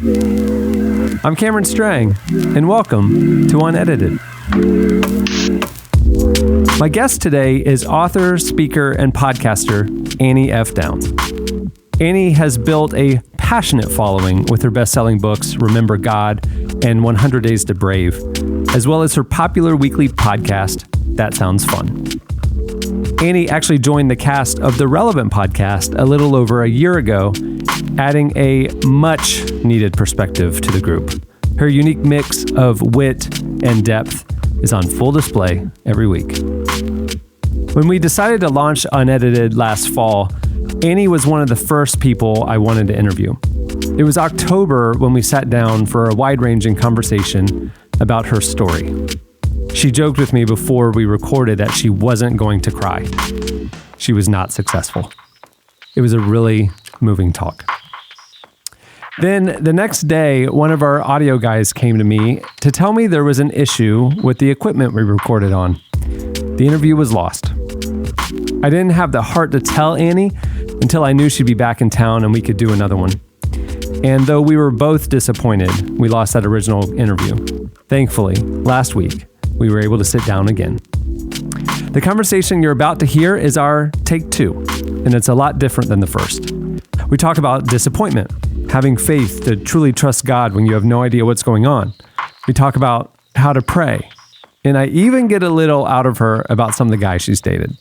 I'm Cameron Strang, and welcome to Unedited. My guest today is author, speaker, and podcaster Annie F. Downs. Annie has built a passionate following with her best-selling books, Remember God and 100 Days to Brave, as well as her popular weekly podcast, That Sounds Fun. Annie actually joined the cast of the Relevant podcast a little over a year ago, adding a much-needed perspective to the group. Her unique mix of wit and depth is on full display every week. When we decided to launch Unedited last fall, Annie was one of the first people I wanted to interview. It was October when we sat down for a wide-ranging conversation about her story. She joked with me before we recorded that she wasn't going to cry. She was not successful. It was a really moving talk. Then the next day, one of our audio guys came to me to tell me there was an issue with the equipment we recorded on. The interview was lost. I didn't have the heart to tell Annie until I knew she'd be back in town and we could do another one. And though we were both disappointed, we lost that original interview. Thankfully, last week, we were able to sit down again. The conversation you're about to hear is our take two, and it's a lot different than the first. We talk about disappointment, having faith to truly trust God when you have no idea what's going on. We talk about how to pray, and I even get a little out of her about some of the guys she's dated.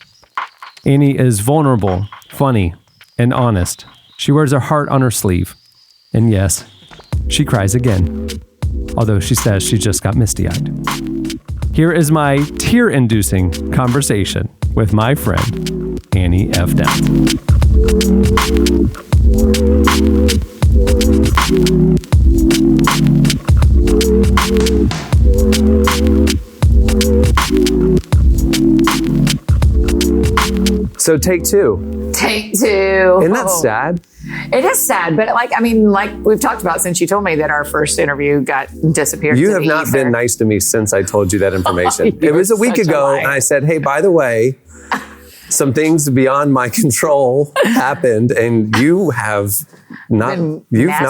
Annie is vulnerable, funny, and honest. She wears her heart on her sleeve. And yes, she cries again, although she says she just got misty-eyed. Here is my tear-inducing conversation with my friend, Annie F. Downs. So take two. Take two. Isn't that sad? It is sad, but like we've talked about since you told me that our first interview got disappeared. You have not been nice to me since I told you that information. It was a week ago, and I said, hey, by the way, some things beyond my control happened, and you've not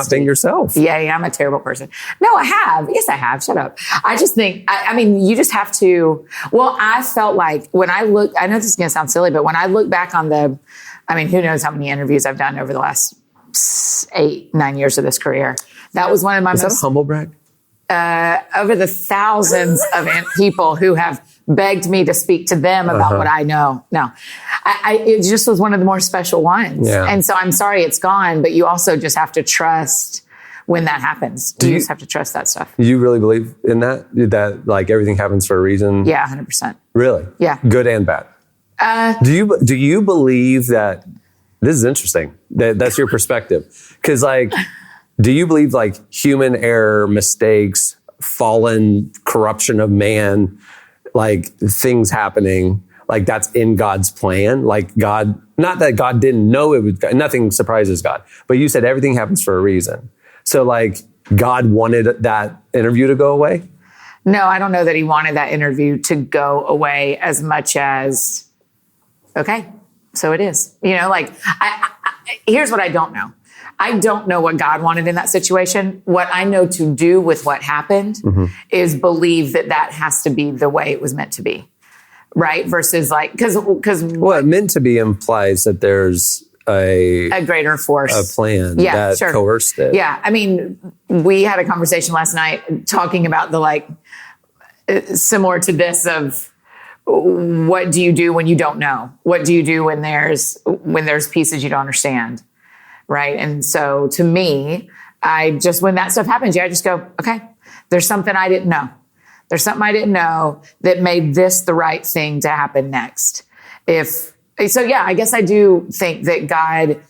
been yourself. Yeah, I'm a terrible person. No, I have. Yes, I have. Shut up. I just think, you just have to, I felt like when I look, I know this is going to sound silly, but when I look back on who knows how many interviews I've done over the last 8-9 years of this career. That was one of my most... Is that a humble brag? Over the thousands of people who have begged me to speak to them about what I know. No, it just was one of the more special ones. Yeah. And so I'm sorry it's gone, but you also just have to trust when that happens. You just have to trust that stuff. You really believe in that? That like everything happens for a reason? Yeah, 100%. Really? Yeah. Good and bad? Do you believe that, this is interesting, that's your perspective. Because do you believe human error, mistakes, fallen corruption of man, things happening, that's in God's plan? God, not that God didn't know it was, nothing surprises God, but you said everything happens for a reason. So God wanted that interview to go away? No, I don't know that he wanted that interview to go away as much as, okay, so it is. Here's what I don't know. I don't know what God wanted in that situation. What I know to do with what happened is believe that has to be the way it was meant to be, right? Versus because what meant to be implies that there's a greater force, a plan that coerced it. Yeah, we had a conversation last night talking about the similar to this of, what do you do when you don't know? What do you do when there's pieces you don't understand? Right. And so to me, when that stuff happens, I just go, okay, there's something I didn't know. There's something I didn't know that made this the right thing to happen next. I guess I do think that God,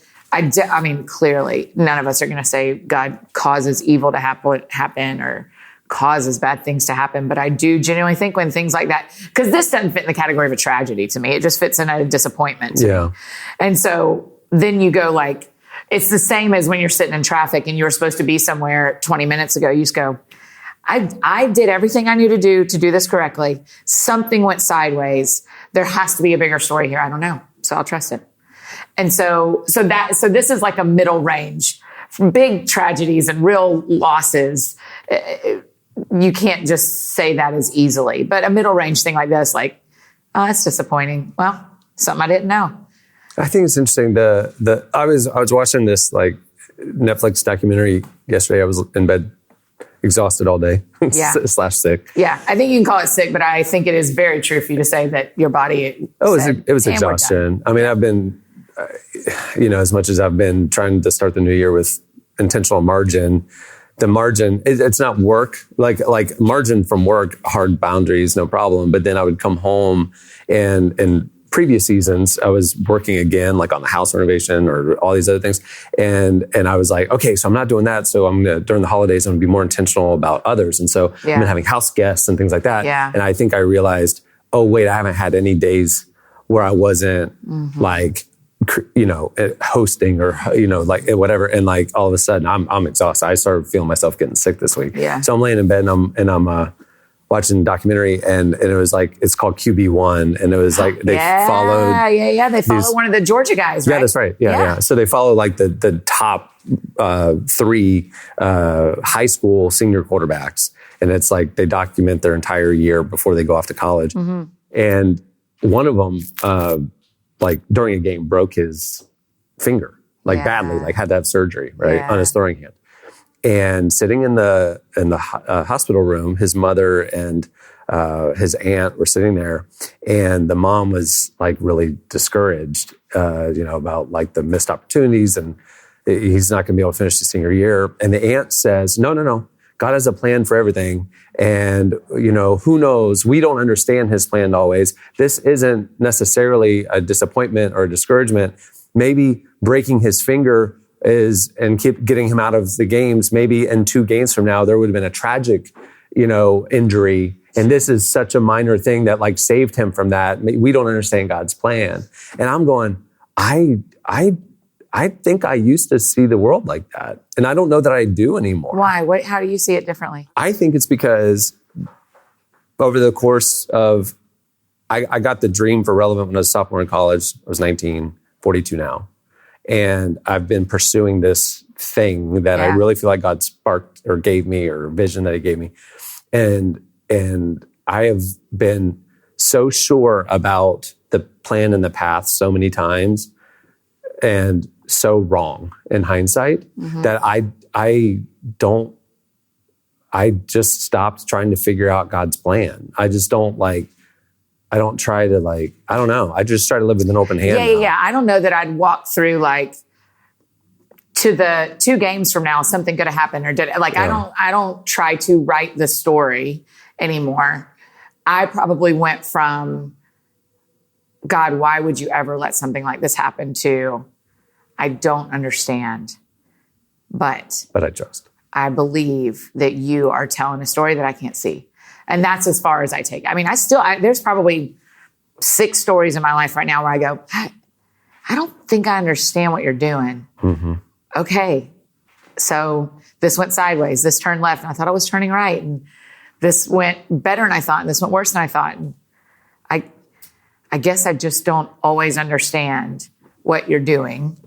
clearly none of us are going to say God causes evil to happen or causes bad things to happen. But I do genuinely think when things like that, because this doesn't fit in the category of a tragedy to me. It just fits in a disappointment to me. And so then you go it's the same as when you're sitting in traffic and you were supposed to be somewhere 20 minutes ago. You just go, I did everything I knew to do this correctly. Something went sideways. There has to be a bigger story here. I don't know. So I'll trust it. And so this is like a middle range from big tragedies and real losses, you can't just say that as easily. But a middle range thing like this, like, oh, that's disappointing. Well, something I didn't know. I think it's interesting. I was watching this like Netflix documentary yesterday. I was in bed exhausted all day, slash sick. Yeah, I think you can call it sick, but I think it is very true for you to say that your body. It was exhaustion. I mean, I've been, as much as I've been trying to start the new year with intentional margin, the margin, it's not work, like margin from work, hard boundaries, no problem. But then I would come home and previous seasons, I was working again, like on the house renovation or all these other things. And I was like, okay, so I'm not doing that. So during the holidays, I'm gonna be more intentional about others. And so I've been having house guests and things like that. Yeah. And I think I realized, oh wait, I haven't had any days where I wasn't like, hosting or, like whatever. And like all of a sudden I'm exhausted. I started feeling myself getting sick this week. Yeah. So I'm laying in bed and I'm watching a documentary and it was like, it's called QB1. And it was like, they followed. They followed one of the Georgia guys, right? Yeah, that's right. Yeah. So they follow like the top 3 high school senior quarterbacks. And it's like, they document their entire year before they go off to college. Mm-hmm. And one of them, like during a game, broke his finger, like badly, like had to have surgery, right, on his throwing hand. And sitting in the hospital room, his mother and his aunt were sitting there, and the mom was like really discouraged, about like the missed opportunities, and he's not going to be able to finish the senior year. And the aunt says, no, God has a plan for everything. And, who knows? We don't understand his plan always. This isn't necessarily a disappointment or a discouragement. Maybe breaking his finger and keep getting him out of the games. Maybe in 2 games from now, there would have been a tragic, injury. And this is such a minor thing that like saved him from that. We don't understand God's plan. And I'm going, I think I used to see the world like that. And I don't know that I do anymore. Why? How do you see it differently? I think it's because over the course of, I got the dream for Relevant when I was a sophomore in college. I was 19, 42 now. And I've been pursuing this thing that I really feel like God sparked or gave me, or a vision that he gave me. And I have been so sure about the plan and the path so many times, and so wrong in hindsight, that I just stopped trying to figure out God's plan. I just don't I don't try to I don't know. I just try to live with an open hand. Yeah. I don't know that I'd walk through to the 2 games from now, something could have happened or did it. I don't try to write the story anymore. I probably went from, God, why would you ever let something like this happen, to, I don't understand, but I trust. I believe that you are telling a story that I can't see. And that's as far as I take it. I mean, there's probably 6 stories in my life right now where I go, I don't think I understand what you're doing. Mm-hmm. Okay. So this went sideways. This turned left, and I thought I was turning right. And this went better than I thought, and this went worse than I thought. And I guess I just don't always understand what you're doing.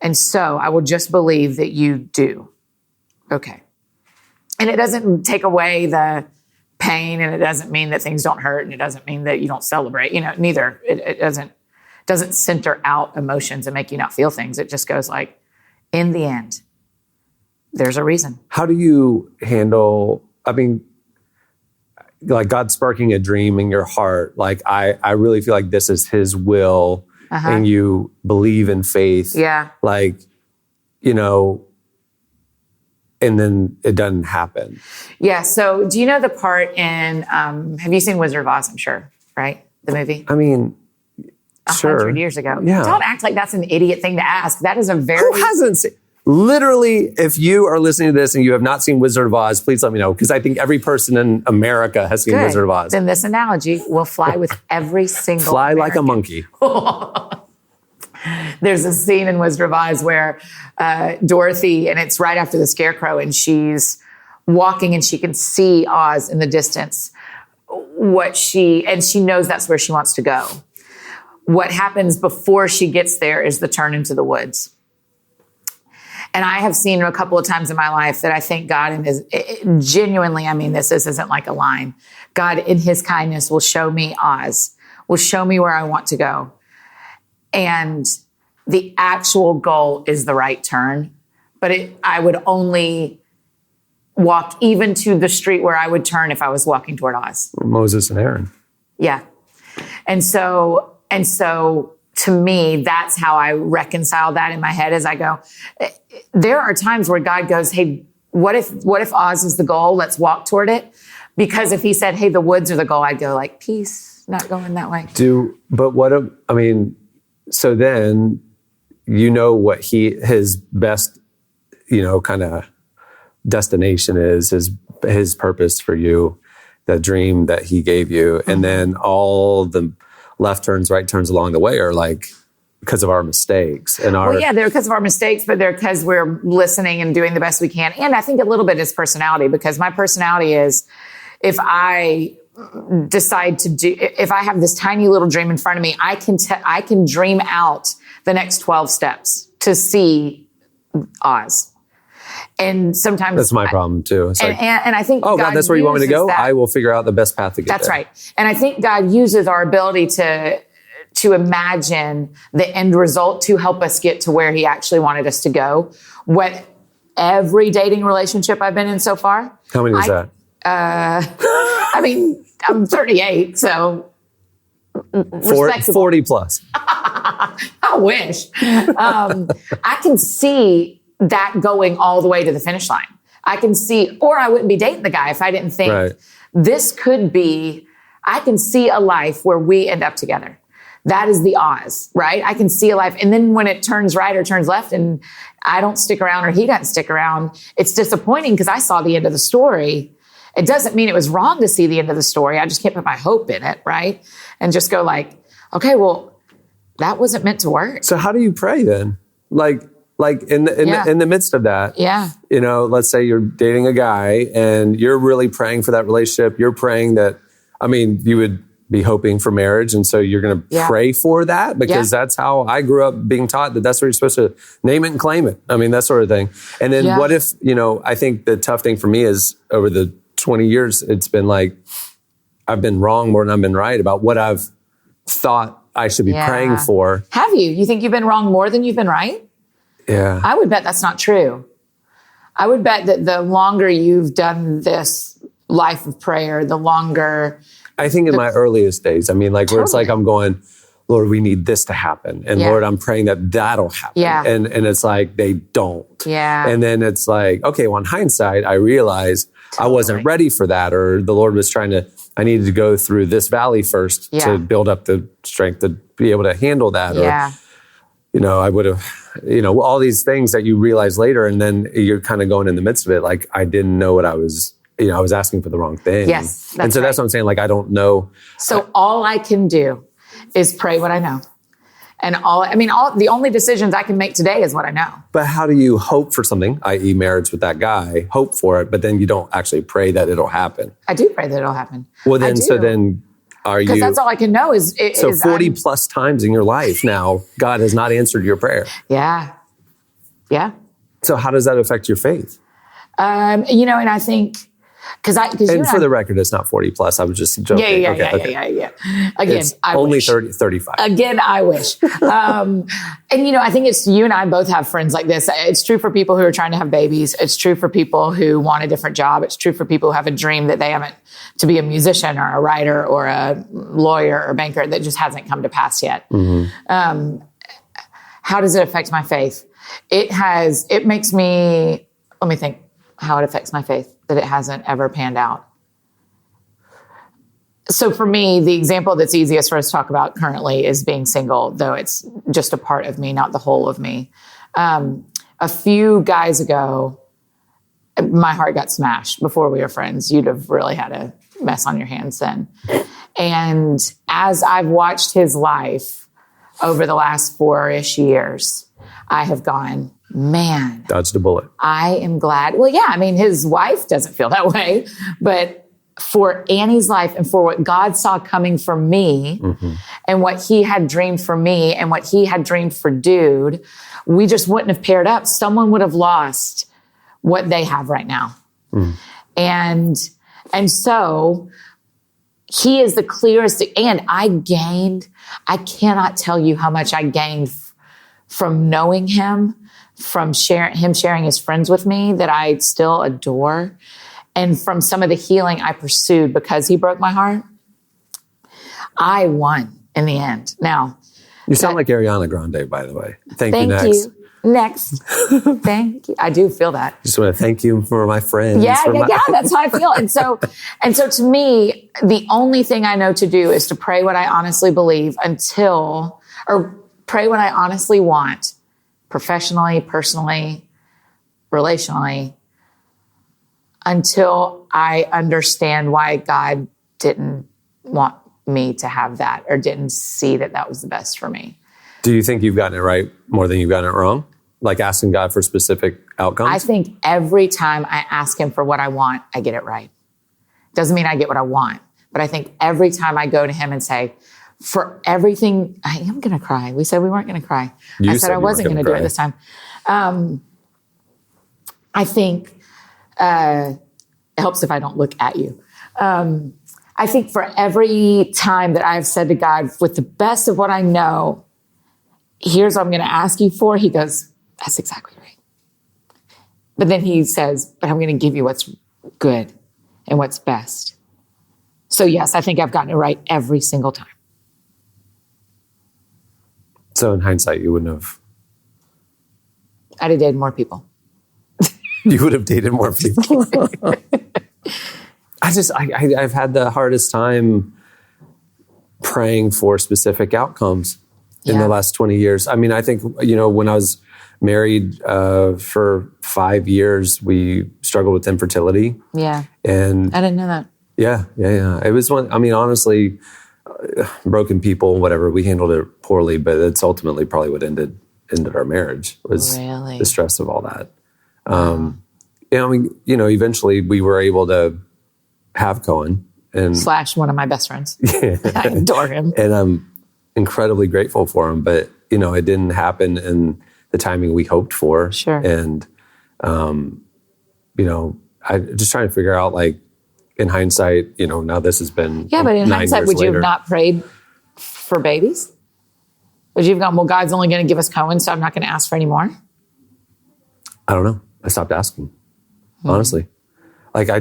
And so I will just believe that you do. Okay. And it doesn't take away the pain, and it doesn't mean that things don't hurt, and it doesn't mean that you don't celebrate. Neither. It doesn't center out emotions and make you not feel things. It just goes like, in the end, there's a reason. How do you handle, like God sparking a dream in your heart? Like I really feel like this is his will, and you believe in faith. Yeah. And then it doesn't happen. Yeah. So do you know the part in, have you seen Wizard of Oz? I'm sure, right? The movie? Sure. 100 years ago. Yeah. Don't act like that's an idiot thing to ask. That is a very... Who hasn't seen... Literally, if you are listening to this and you have not seen Wizard of Oz, please let me know, because I think every person in America has seen Wizard of Oz. Then this analogy will fly with every single Fly American. like a monkey. There's a scene in Wizard of Oz where Dorothy, and it's right after the Scarecrow, and she's walking and she can see Oz in the distance. And she knows that's where she wants to go. What happens before she gets there is the turn into the woods. And I have seen a couple of times in my life that I think God in his, genuinely, I mean, this isn't like a line. God in his kindness will show me Oz, will show me where I want to go. And the actual goal is the right turn, but I would only walk even to the street where I would turn if I was walking toward Oz. Moses and Aaron. Yeah. And so to me, that's how I reconcile that in my head as I go. There are times where God goes, hey, what if Oz is the goal? Let's walk toward it. Because if he said, hey, the woods are the goal, I'd go like, peace, not going that way. So then, what his best, kind of destination is, his purpose for you, the dream that he gave you. And then all the left turns, right turns along the way are like because of our mistakes and they're because of our mistakes, but they're because we're listening and doing the best we can. And I think a little bit is personality, because my personality is, if I decide if I have this tiny little dream in front of me, I can dream out the next 12 steps to see Oz. And sometimes that's my problem too. It's and I think, oh God, that's where you want me to go. I will figure out the best path to get there. That's right. And I think God uses our ability to imagine the end result to help us get to where he actually wanted us to go. What every dating relationship I've been in so far. How many was that? I mean, I'm 38, so 40 plus. I wish. I can see that going all the way to the finish line. I can see, or I wouldn't be dating the guy if I didn't think this could be, I can see a life where we end up together. That is the Oz, right? I can see a life. And then when it turns right or turns left and I don't stick around or he doesn't stick around, it's disappointing because I saw the end of the story. It doesn't mean it was wrong to see the end of the story. I just can't put my hope in it, right? And just go like, okay, well, that wasn't meant to work. So how do you pray then? Like in the midst of that, let's say you're dating a guy and you're really praying for that relationship. You're praying that, you would be hoping for marriage. And so you're going to pray for that because that's how I grew up being taught that's where you're supposed to name it and claim it. That sort of thing. And then what if, I think the tough thing for me is over the 20 years, it's been like, I've been wrong more than I've been right about what I've thought I should be praying for. Have you? You think you've been wrong more than you've been right? Yeah. I would bet that's not true. I would bet that the longer you've done this life of prayer, the longer... I think in my earliest days, where it's like I'm going, Lord, we need this to happen. And Lord, I'm praying that'll happen. Yeah. And it's like, they don't. Yeah. And then it's like, okay, well, in hindsight, I realized I wasn't ready for that. Or the Lord was I needed to go through this valley first to build up the strength to be able to handle that. Yeah. Or, I would have, all these things that you realize later. And then you're kind of going in the midst of it. Like, I didn't know what I was asking for the wrong thing. Yes. That's what I'm saying. Like, I don't know. So all I can do is pray what I know. And the only decisions I can make today is what I know. But how do you hope for something, i.e. marriage with that guy, hope for it, but then you don't actually pray that it'll happen? I do pray that it'll happen. Well, then, are you... Because that's all I can know is... 40 plus times in your life now, God has not answered your prayer. Yeah. Yeah. So how does that affect your faith? And I think... And for the record, it's not 40 plus. I was just joking. Yeah. Again, it's I only wish. 35. Again, I wish. And I think it's you and I both have friends like this. It's true for people who are trying to have babies. It's true for people who want a different job. It's true for people who have a dream that they haven't, to be a musician or a writer or a lawyer or banker that just hasn't come to pass yet. Mm-hmm. How does it affect my faith? It makes me, let me think how it affects my faith that it hasn't ever panned out. So for me, the example that's easiest for us to talk about currently is being single, though it's just a part of me, not the whole of me. A few guys ago, my heart got smashed before we were friends. You'd have really had a mess on your hands then. And as I've watched his life over the last 4-ish years, I have gone, man. Dodged a bullet. I am glad. Well, yeah, his wife doesn't feel that way, but for Annie's life and for what God saw coming for me and what he had dreamed for me and what he had dreamed for Dude, we just wouldn't have paired up. Someone would have lost what they have right now. And so he is the clearest. And I cannot tell you how much I gained from knowing him, from sharing his friends with me that I still adore, and from some of the healing I pursued because he broke my heart. I won in the end. Now, you sound like Ariana Grande, by the way. Thank you. Next. Thank you. I do feel that. Just want to thank you for my friends. Yeah. That's how I feel. And so to me, the only thing I know to do is to pray what I honestly believe or pray what I honestly want, professionally, personally, relationally, until I understand why God didn't want me to have that or didn't see that that was the best for me. Do you think you've gotten it right more than you've gotten it wrong? Like asking God for specific outcomes? I think every time I ask him for what I want, I get it right. Doesn't mean I get what I want, but I think every time I go to him and say, for everything, I am going to cry. We said we weren't going to cry. I said I wasn't going to do it this time. I think it helps if I don't look at you. I think for every time that I've said to God, with the best of what I know, here's what I'm going to ask you for, he goes, that's exactly right. But then he says, but I'm going to give you what's good and what's best. So yes, I think I've gotten it right every single time. So in hindsight, you wouldn't have... I'd have dated more people. You would have dated more people. I've had the hardest time praying for specific outcomes in the last 20 years. I mean, I think, when I was married for 5 years, we struggled with infertility. Yeah. And I didn't know that. Yeah. It was honestly, broken people, whatever, we handled it poorly, but it's ultimately probably what ended our marriage was really? The stress of all that. Eventually we were able to have Cohen and / one of my best friends. I adore him. And I'm incredibly grateful for him, but it didn't happen in the timing we hoped for. Sure. And, I just trying to figure out, like, in hindsight, now this has been but in hindsight, would you later. have not prayed for babies? Would you have gone, well, God's only going to give us Cohen, so I'm not going to ask for any more? I don't know. I stopped asking, honestly. Like, I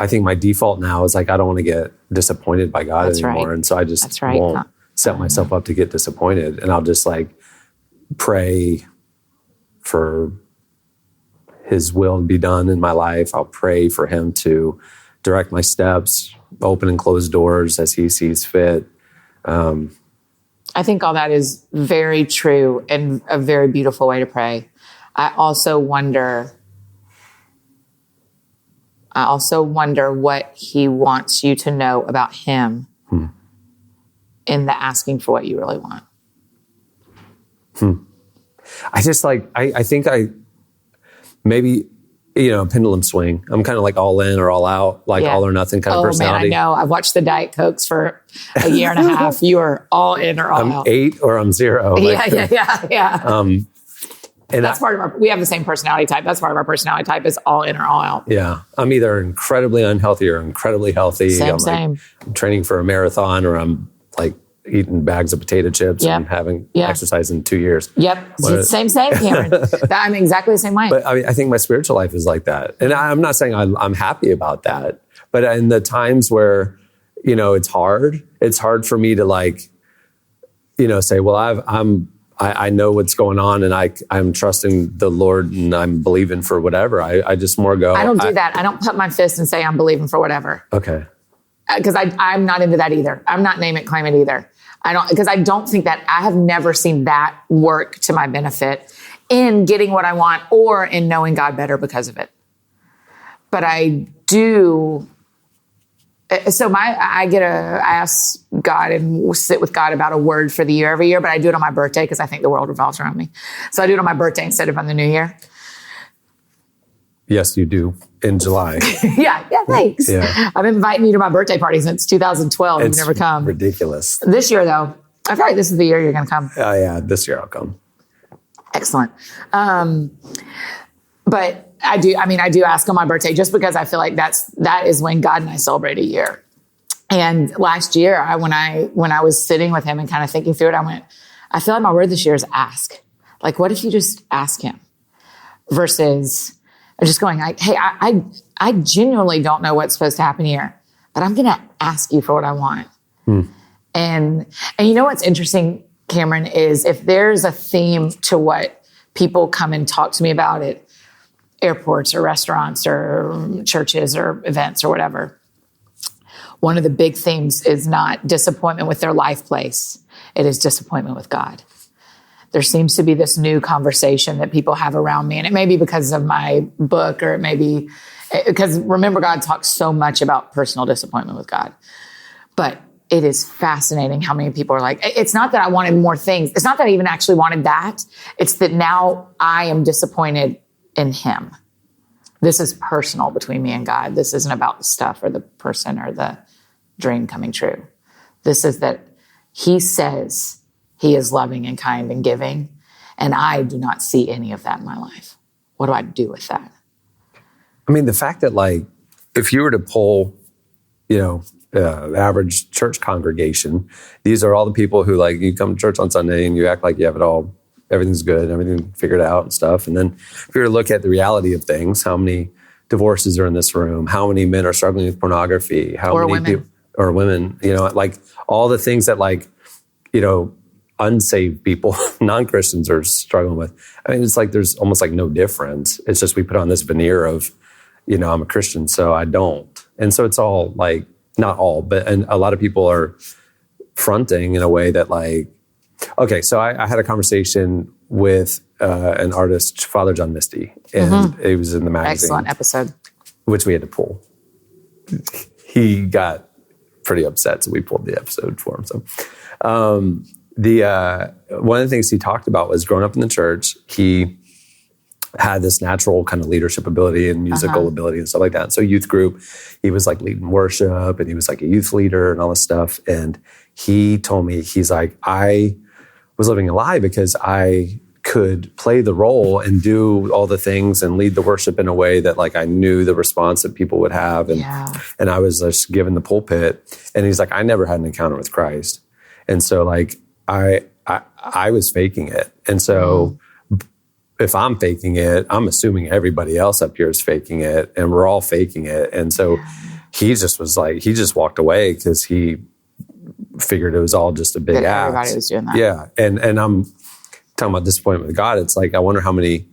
think my default now is like, I don't want to get disappointed by God anymore. Right. And so I just won't set myself up to get disappointed. And I'll just like pray for his will to be done in my life. I'll pray for him to direct my steps, open and close doors as he sees fit. I think all that is very true and a very beautiful way to pray. I also wonder what he wants you to know about him in the asking for what you really want. I just I think maybe, pendulum swing. I'm kind of like all in or all out, all or nothing kind of personality. Man, I know. I've watched the Diet Cokes for a year and a half. You are all in or all out. I'm 8 or I'm 0. Yeah. And that's part of we have the same personality type. That's part of our personality type is all in or all out. Yeah. I'm either incredibly unhealthy or incredibly healthy. Same. I'm training for a marathon or I'm like eating bags of potato chips and having exercise in 2 years. Yep. Same, Cameron. I'm exactly the same way. But I think my spiritual life is like that. And I'm not saying I'm happy about that. But in the times where, it's hard for me to say, well, I know what's going on and I'm trusting the Lord and I'm believing for whatever. I just more go. I don't do that. I don't put my fist and say I'm believing for whatever. Okay. Because I'm not into that either. I'm not name it, claim it either. Because I don't think that I have never seen that work to my benefit in getting what I want or in knowing God better because of it. But I do. So I ask God and sit with God about a word for the year every year, but I do it on my birthday because I think the world revolves around me. So I do it on my birthday instead of on the new year. Yes, you do. In July. yeah, thanks. Yeah. I've been inviting you to my birthday party since 2012. You've never come. Ridiculous. This year, though, I feel like this is the year you're going to come. Yeah, this year I'll come. Excellent. But I do ask on my birthday just because I feel like that is when God and I celebrate a year. And last year, when I was sitting with him and kind of thinking through it, I feel like my word this year is ask. Like, what if you just ask him versus just going like, hey, I genuinely don't know what's supposed to happen here, but I'm going to ask you for what I want. And you know what's interesting, Cameron, is if there's a theme to what people come and talk to me about at airports or restaurants or churches or events or whatever, one of the big themes is not disappointment with their life place. It is disappointment with God. There seems to be this new conversation that people have around me. And it may be because of my book, or it may be because, remember, God talks so much about personal disappointment with God. But it is fascinating how many people are like, it's not that I wanted more things. It's not that I even actually wanted that. It's that now I am disappointed in him. This is personal between me and God. This isn't about the stuff or the person or the dream coming true. This is that he says he is loving and kind and giving, and I do not see any of that in my life. What do I do with that? I mean, the fact that, like, if you were to poll, the average church congregation, these are all the people who, like, you come to church on Sunday and you act like you have it all, everything's good, everything figured out and stuff. And then if you were to look at the reality of things, how many divorces are in this room? How many men are struggling with pornography? Or women, like all the things that, like, unsaved people, non-Christians are struggling with. I mean, it's like there's almost like no difference. It's just we put on this veneer of, I'm a Christian, so I don't. And so it's all like, not all, but and a lot of people are fronting in a way that, like, okay, so I had a conversation with an artist, Father John Misty, and it was in the magazine. Excellent episode. Which we had to pull. He got pretty upset, so we pulled the episode for him. So one of the things he talked about was growing up in the church, he had this natural kind of leadership ability and musical ability and stuff like that. So youth group, he was like leading worship and he was like a youth leader and all this stuff. And he told me, he's like, I was living a lie because I could play the role and do all the things and lead the worship in a way that, like, I knew the response that people would have. And I was just given the pulpit. And he's like, I never had an encounter with Christ. And so, like, I was faking it. And so if I'm faking it, I'm assuming everybody else up here is faking it, and we're all faking it. And so he just was like, he just walked away because he figured it was all just a big act. Everybody was doing that. Yeah. And I'm talking about disappointment with God. It's like, I wonder how many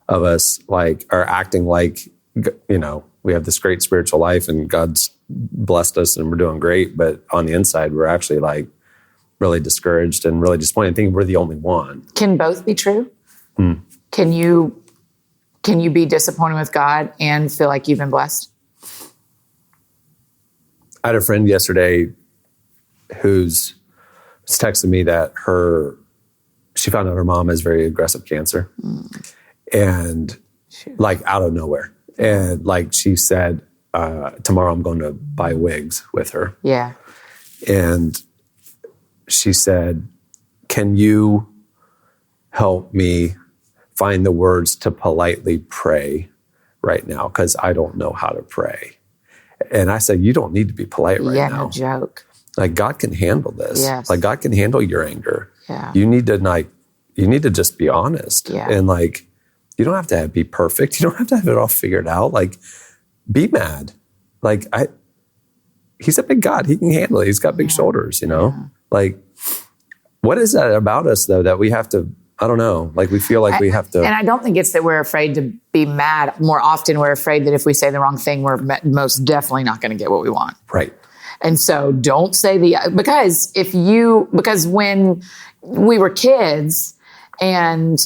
of us, like, are acting like, we have this great spiritual life and God's blessed us and we're doing great. But on the inside, we're actually, like, really discouraged and really disappointed, thinking we're the only one. Can both be true? Can you be disappointed with God and feel like you've been blessed? I had a friend yesterday who's texting me that she found out her mom has very aggressive cancer, and like out of nowhere. And like she said, tomorrow I'm going to buy wigs with her. Yeah. And she said, can you help me find the words to politely pray right now? Because I don't know how to pray. And I said, you don't need to be polite right now. Yeah, no joke. Like, God can handle this. Yes. Like, God can handle your anger. Yeah. You need to just be honest. Yeah. And, like, you don't have to be perfect. You don't have to have it all figured out. Like, be mad. Like, he's a big God. He can handle it. He's got big shoulders, Yeah. Like, what is that about us, though, that we have to, I don't know, like, we feel like we have to. And I don't think it's that we're afraid to be mad. More often, we're afraid that if we say the wrong thing, we're most definitely not going to get what we want. Right. And so don't say because when we were kids and,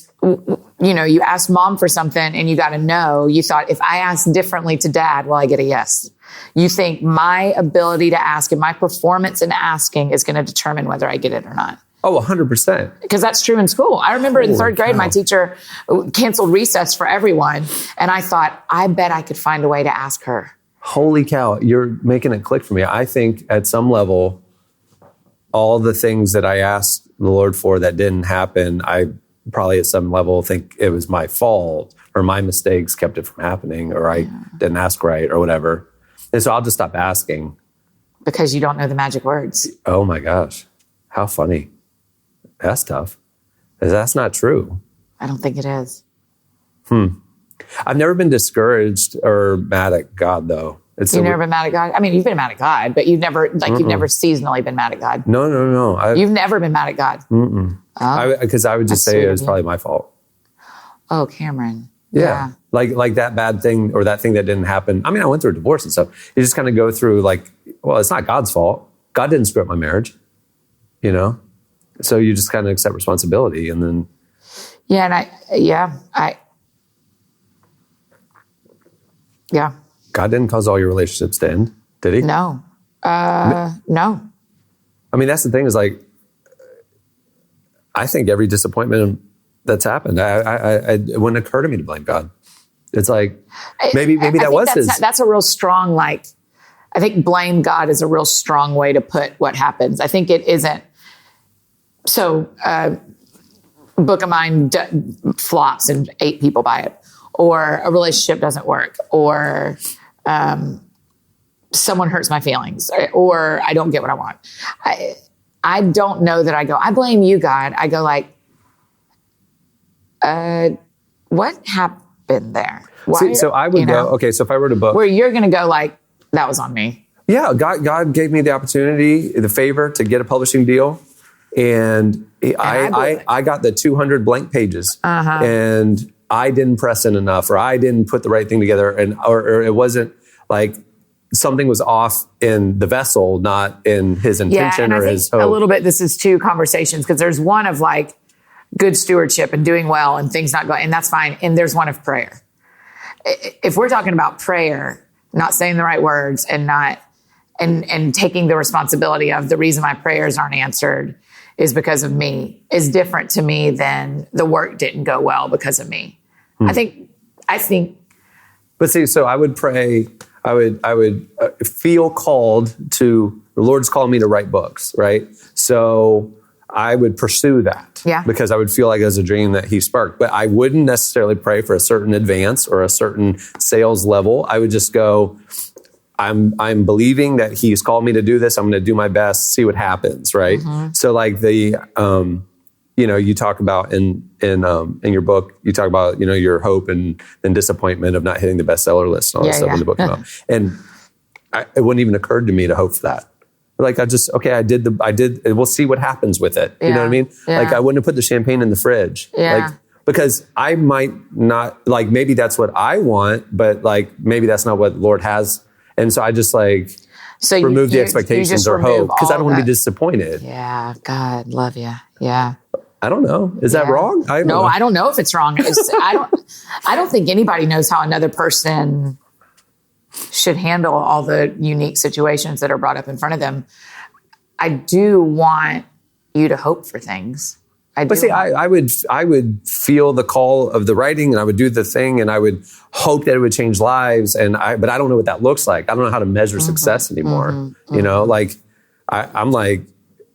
you asked mom for something and you got a no, you thought, if I ask differently to dad, will I get a yes? You think my ability to ask and my performance in asking is going to determine whether I get it or not. Oh, 100%. Because that's true in school. I remember in third grade, my teacher canceled recess for everyone. And I thought, I bet I could find a way to ask her. Holy cow, you're making it click for me. I think at some level, all the things that I asked the Lord for that didn't happen, I probably at some level think it was my fault or my mistakes kept it from happening or I didn't ask right or whatever. And so I'll just stop asking. Because you don't know the magic words. Oh my gosh, how funny. That's tough. That's not true. I don't think it is. I've never been discouraged or mad at God, though. You've never been mad at God? I mean, you've been mad at God, but you've never, you've never seasonally been mad at God. No. You've never been mad at God? Because I would just say it was probably my fault. Oh, Cameron. Yeah. Like that bad thing or that thing that didn't happen. I mean, I went through a divorce and stuff. You just kind of go through like, well, it's not God's fault. God didn't screw up my marriage, you know? So you just kind of accept responsibility and then. Yeah. God didn't cause all your relationships to end, did he? No. No. I mean, that's the thing is like, I think every disappointment that's happened, it wouldn't occur to me to blame God. It's like, maybe that was his. That's a real strong, like, I think blame God is a real strong way to put what happens. I think it isn't. So, book of mine flops and 8 people buy it, or a relationship doesn't work, or someone hurts my feelings, or I don't get what I want. I don't know that I go, I blame you, God. I go like, what happened there? Why, so I would go, okay, so if I wrote a book. Where you're going to go like, that was on me. Yeah, God gave me the opportunity, the favor to get a publishing deal. And I got the 200 blank pages and I didn't press in enough or I didn't put the right thing together or it wasn't like something was off in the vessel, not in his intention or his hope. A little bit, this is 2 conversations because there's one of like good stewardship and doing well and things not going, and that's fine. And there's one of prayer. If we're talking about prayer, not saying the right words and not, and taking the responsibility of the reason my prayers aren't answered is because of me, is different to me than the work didn't go well because of me. I think. But see, so I would pray, I would feel called to, the Lord's called me to write books, right? So I would pursue that because I would feel like it was a dream that he sparked. But I wouldn't necessarily pray for a certain advance or a certain sales level. I would just go, I'm believing that he's called me to do this. I'm going to do my best, see what happens, right? So like the, you talk about in your book, you talk about, your hope and disappointment of not hitting the bestseller list and all that stuff in the book. And it wouldn't even occur to me to hope for that. Like I did, we'll see what happens with it. You know what I mean? Yeah. Like I wouldn't have put the champagne in the fridge. Yeah. Like, because I might not, like maybe that's what I want, but like maybe that's not what the Lord has. And so I just remove the expectations or hope because I don't want to be disappointed. Yeah. God, love you. Yeah. I don't know. Is that wrong? I don't know if it's wrong. I don't think anybody knows how another person should handle all the unique situations that are brought up in front of them. I do want you to hope for things. I would feel the call of the writing and I would do the thing and I would hope that it would change lives. But I don't know what that looks like. I don't know how to measure success anymore. I'm like,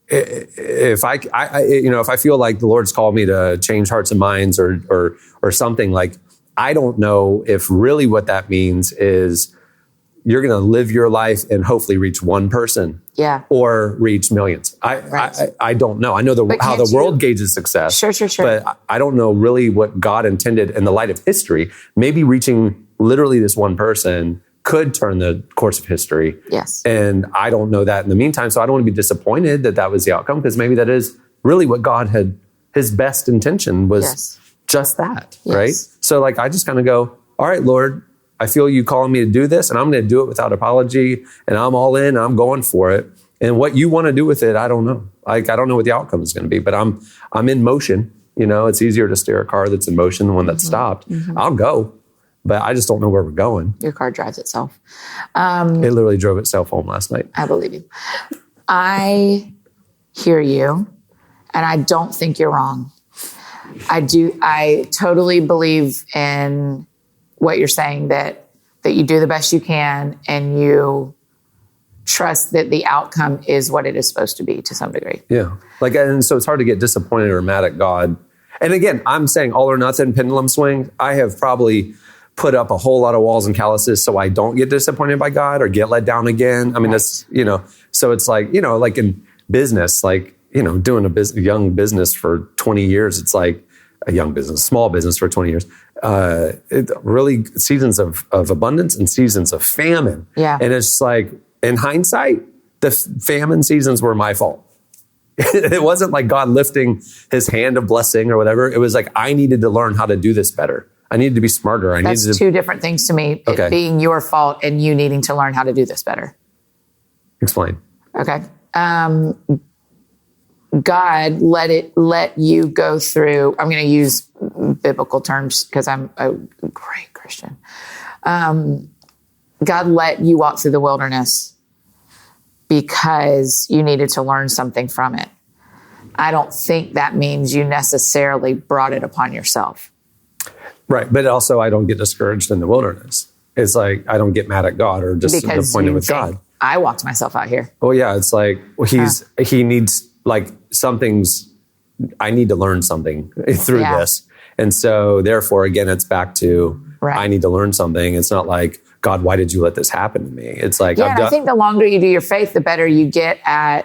if I feel like the Lord's called me to change hearts and minds or something, like, I don't know if really what that means is you're going to live your life and hopefully reach one person or reach millions. I don't know. I know how the world gauges success. Sure. But I don't know really what God intended in the light of history. Maybe reaching literally this one person could turn the course of history. Yes. And I don't know that in the meantime. So I don't want to be disappointed that was the outcome because maybe that is really what God had, his best intention was just that, right? So like, I just kind of go, all right, Lord, I feel you calling me to do this and I'm going to do it without apology and I'm all in, I'm going for it. And what you want to do with it, I don't know. Like, I don't know what the outcome is going to be, but I'm in motion. It's easier to steer a car that's in motion than one that's stopped. I'll go, but I just don't know where we're going. Your car drives itself. It literally drove itself home last night. I believe you. I hear you. And I don't think you're wrong. I totally believe in what you're saying, that you do the best you can and you trust that the outcome is what it is supposed to be to some degree. Yeah. And so it's hard to get disappointed or mad at God. And again, I'm saying all or nothing, pendulum swing. I have probably put up a whole lot of walls and calluses so I don't get disappointed by God or get let down again. I mean, that's, so it's like in business, doing a young business for 20 years, it's like a young business, small business for 20 years. Really seasons of abundance and seasons of famine. Yeah. And it's like, in hindsight, the famine seasons were my fault. It wasn't like God lifting his hand of blessing or whatever. It was like, I needed to learn how to do this better. I needed to be smarter. That's two different things to me. Okay. It being your fault and you needing to learn how to do this better. Explain. Okay. God let you go through, I'm going to use biblical terms because I'm a great Christian. God let you walk through the wilderness because you needed to learn something from it. I don't think that means you necessarily brought it upon yourself. Right. But also I don't get discouraged in the wilderness. It's like, I don't get mad at God or disappointed with God. I walked myself out here. Oh yeah. It's like, he needs some things, I need to learn something through this. And so therefore, again, it's back to, I need to learn something. It's not like, God, why did you let this happen to me? It's like, I think the longer you do your faith, the better you get at,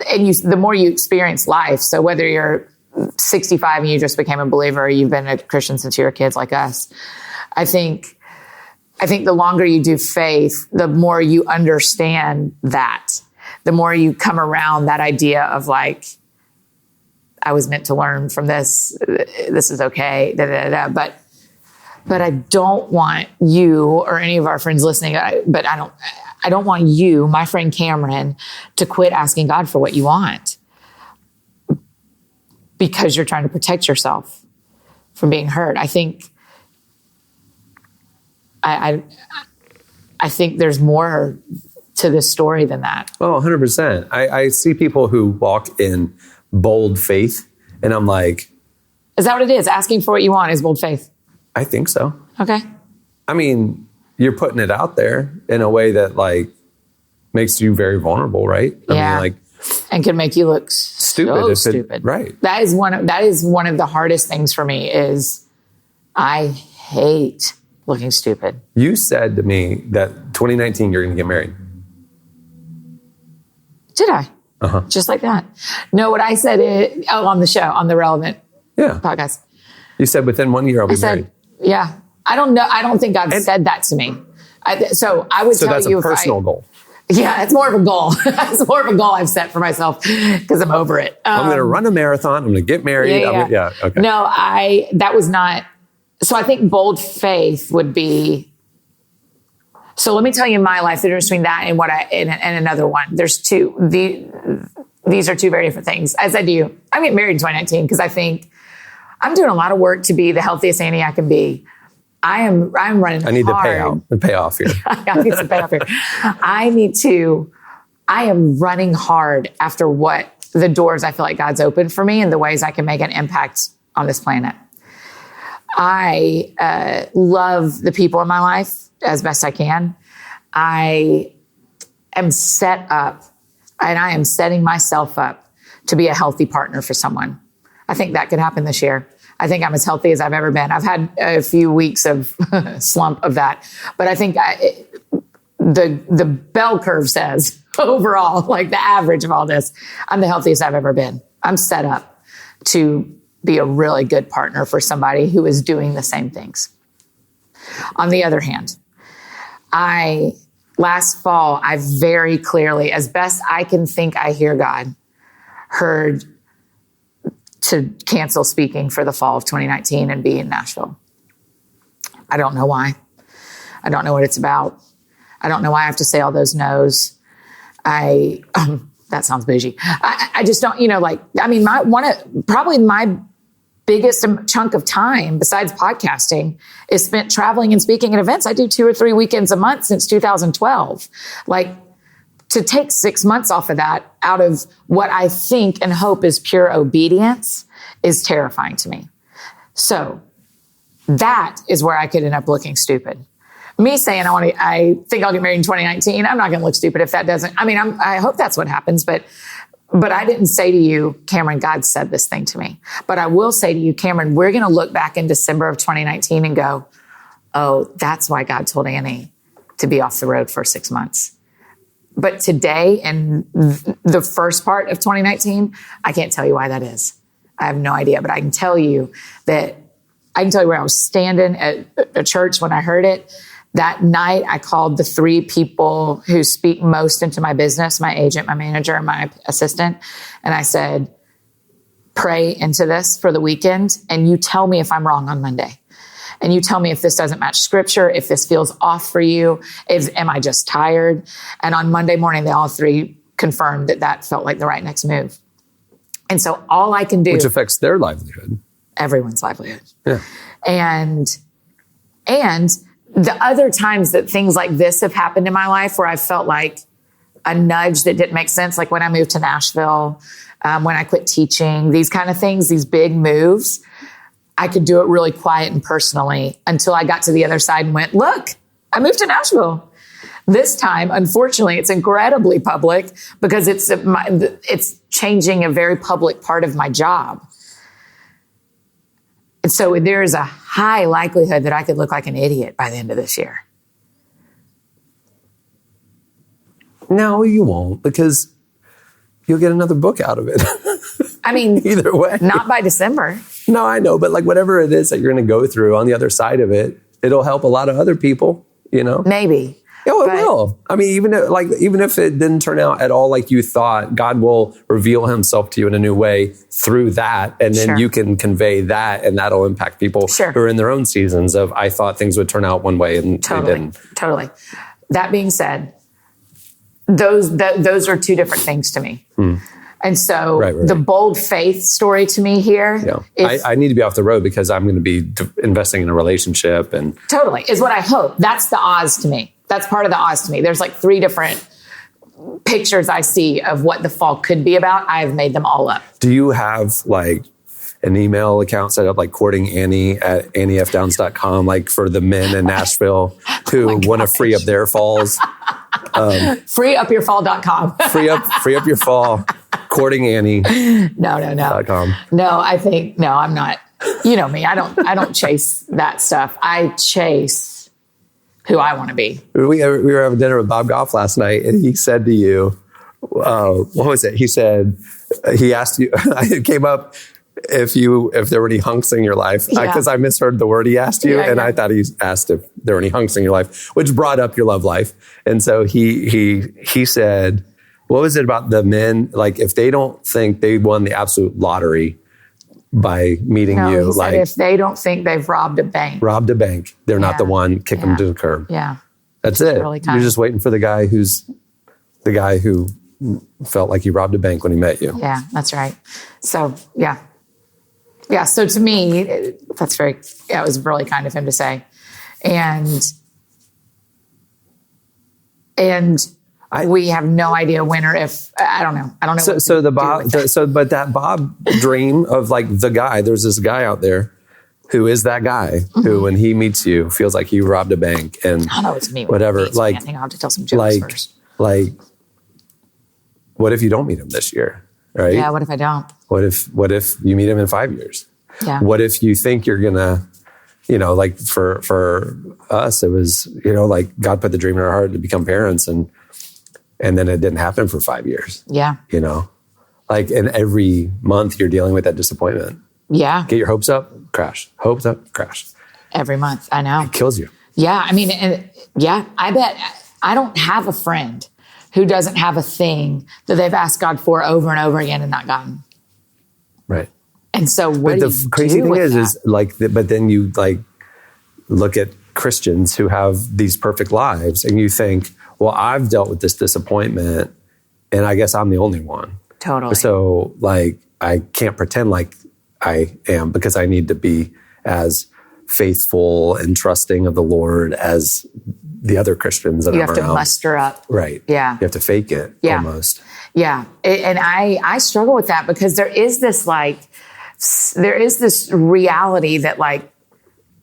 and the more you experience life. So whether you're 65 and you just became a believer, or you've been a Christian since you were kids like us, I think the longer you do faith, the more you understand that, the more you come around that idea of like, I was meant to learn from this. This is okay. But I don't want you or any of our friends listening, I don't want you, my friend Cameron, to quit asking God for what you want because you're trying to protect yourself from being hurt. I think there's more to this story than that. Oh, 100%. I see people who walk in bold faith and I'm like... Is that what it is? Asking for what you want is bold faith? I think so. Okay. I mean, you're putting it out there in a way that makes you very vulnerable, right? I mean, and can make you look stupid. Right. That is one of the hardest things for me is I hate looking stupid. You said to me that 2019 you're going to get married. Did I? Uh-huh. Just like that. No, what I said is, on the show, on the Relevant podcast. You said within 1 year I'll be married. Yeah. I don't know. I don't think God said that to me. So I would tell you. So that's a personal goal. Yeah, it's more of a goal. It's more of a goal I've set for myself because I'm over it. I'm going to run a marathon. I'm going to get married. Okay. No, that was not. So I think bold faith would be. So let me tell you my life, the difference between that and and another one. There's two. These are two very different things. As I do, I get married in 2019 because I think I'm doing a lot of work to be the healthiest Annie I can be. I'm running hard. I need to pay off here. I need to pay off here. I am running hard after what the doors I feel like God's opened for me and the ways I can make an impact on this planet. I love the people in my life as best I can. I am set up and I am setting myself up to be a healthy partner for someone. I think that could happen this year. I think I'm as healthy as I've ever been. I've had a few weeks of slump of that, but I think the bell curve says overall, like the average of all this, I'm the healthiest I've ever been. I'm set up to be a really good partner for somebody who is doing the same things. On the other hand, last fall, I very clearly, as best I can think I hear God, heard to cancel speaking for the fall of 2019 and be in Nashville. I don't know why. I don't know what it's about. I don't know why I have to say all those no's. That sounds bougie. I just don't, probably my biggest chunk of time besides podcasting is spent traveling and speaking at events. I do 2 or 3 weekends a month since 2012. to take 6 months off of that out of what I think and hope is pure obedience is terrifying to me. So that is where I could end up looking stupid. Me saying I think I'll get married in 2019. I'm not going to look stupid if that doesn't. I mean, I hope that's what happens, but I didn't say to you, Cameron, God said this thing to me. But I will say to you, Cameron, we're going to look back in December of 2019 and go, oh, that's why God told Annie to be off the road for 6 months. But today, and the first part of 2019, I can't tell you why that is. I have no idea, but I can tell you where I was standing at a church when I heard it. That night, I called the 3 people who speak most into my business, my agent, my manager, and my assistant. And I said, pray into this for the weekend, and you tell me if I'm wrong on Monday. And you tell me if this doesn't match scripture, if this feels off for you, am I just tired? And on Monday morning, they all 3 confirmed that felt like the right next move. And so all I can do... Which affects their livelihood. Everyone's livelihood. Yeah. And the other times that things like this have happened in my life where I felt like a nudge that didn't make sense, like when I moved to Nashville, when I quit teaching, these kind of things, these big moves, I could do it really quiet and personally until I got to the other side and went, look, I moved to Nashville. This time, unfortunately, it's incredibly public because it's changing a very public part of my job. And so there is a high likelihood that I could look like an idiot by the end of this year. No, you won't, because you'll get another book out of it. I mean, either way. Not by December. No, I know, but like whatever it is that you're going to go through on the other side of it, it'll help a lot of other people, you know? Maybe. Oh, it will. I mean, even if it didn't turn out at all like you thought, God will reveal himself to you in a new way through that. And then you can convey that, and that'll impact people who are in their own seasons of, I thought things would turn out one way and they didn't. Totally. That being said, those are 2 different things to me. And so the bold faith story to me here. Yeah. I need to be off the road because I'm going to be investing in a relationship. And totally is what I hope. That's the Oz to me. That's part of the Oz to me. There's like 3 different pictures I see of what the fall could be about. I've made them all up. Do you have like an email account set up like courting Annie at anniefdowns.com, like for the men in Nashville who want to free up their falls? Freeupyourfall.com. free up your fall. Courting Annie. No. No, I'm not. You know me. I don't chase that stuff. I chase who I want to be. We were having dinner with Bob Goff last night, and he said to you, what was it? He said, he asked you, it came up if there were any hunks in your life, because I misheard the word he asked you, and I thought he asked if there were any hunks in your life, which brought up your love life. And so he said, what was it about the men? Like, if they don't think they won the absolute lottery by meeting you, he said if they don't think they've robbed a bank, they're not the one. Kick them to the curb. Yeah, that's it. Really You're just waiting for the guy who felt like he robbed a bank when he met you. Yeah, that's right. So yeah. So to me, it was really kind of him to say, and we have no idea when or if. I don't know. But that Bob dream of like the guy. There's this guy out there who is that guy who, when he meets you, feels like he robbed a bank and I know it's me. Whatever. Like, I think I'll have to tell some jokes first. Like, what if you don't meet him this year? Right? Yeah. What if I don't? What if you meet him in 5 years? Yeah. What if you think you're gonna, like for us, it was, like God put the dream in our heart to become parents, and then it didn't happen for 5 years. Yeah. Like, and every month you're dealing with that disappointment. Yeah. Get your hopes up, crash. Hopes up, crash. Every month. I know. It kills you. Yeah. I mean, I bet I don't have a friend who doesn't have a thing that they've asked God for over and over again and not gotten. Right. And so what the crazy thing is like, but then you like look at Christians who have these perfect lives and you think, well, I've dealt with this disappointment and I guess I'm the only one. Totally. So like, I can't pretend like I am, because I need to be as faithful and trusting of the Lord as the other Christians that I'm around. You have to muster up. Right. Yeah. You have to fake it almost. Yeah. And I struggle with that because there is this reality that like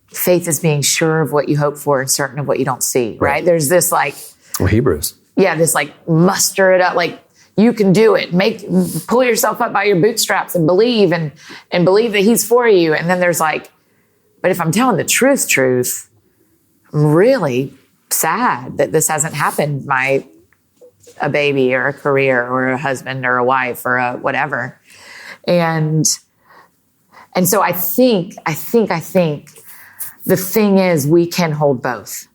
faith is being sure of what you hope for and certain of what you don't see. Right. There's this like. Well, Hebrews. Yeah. This like muster it up. Like you can do it. Pull yourself up by your bootstraps and believe and believe that he's for you. And then there's like, but if I'm telling the truth, I'm really sad that this hasn't happened. A baby or a career or a husband or a wife or a whatever. And so I think the thing is we can hold both.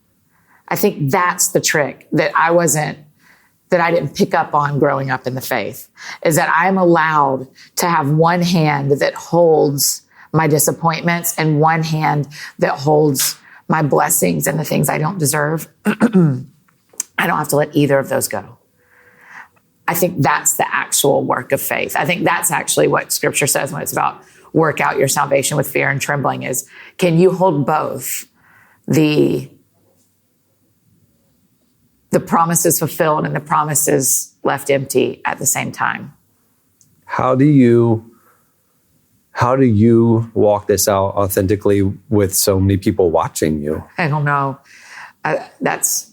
I think that's the trick that I didn't pick up on growing up in the faith, is that I'm allowed to have one hand that holds my disappointments and one hand that holds my blessings and the things I don't deserve. I don't have to let either of those go. I think that's the actual work of faith. I think that's actually what scripture says when it's about work out your salvation with fear and trembling is, can you hold both the promises fulfilled and the promises left empty at the same time? How do you walk this out authentically with so many people watching you? I don't know.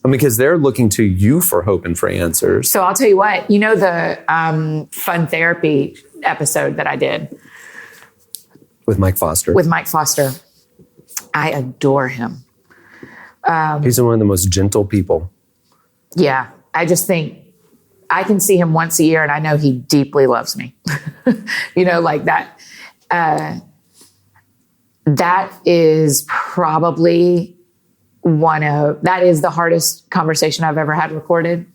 Because they're looking to you for hope and for answers. So I'll tell you what, the fun therapy episode that I did with Mike Foster. I adore him. He's one of the most gentle people. Yeah. I just think I can see him once a year and I know he deeply loves me. Like that. That is probably that is the hardest conversation I've ever had recorded.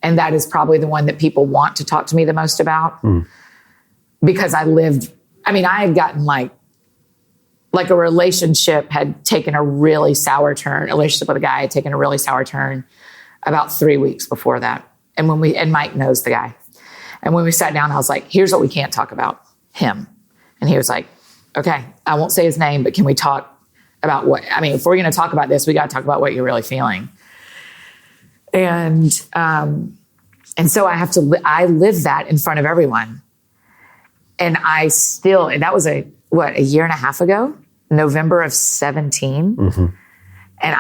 And that is probably the one that people want to talk to me the most about. Because I had gotten like a relationship had taken a really sour turn. A relationship with a guy had taken a really sour turn about 3 weeks before that. And Mike knows the guy. And when we sat down, I was like, here's what we can't talk about, him. And he was like, okay, I won't say his name, but can we talk about if we're going to talk about this, we got to talk about what you're really feeling. And so I live that in front of everyone. And that was a year and a half ago, November of 17. Mm-hmm. And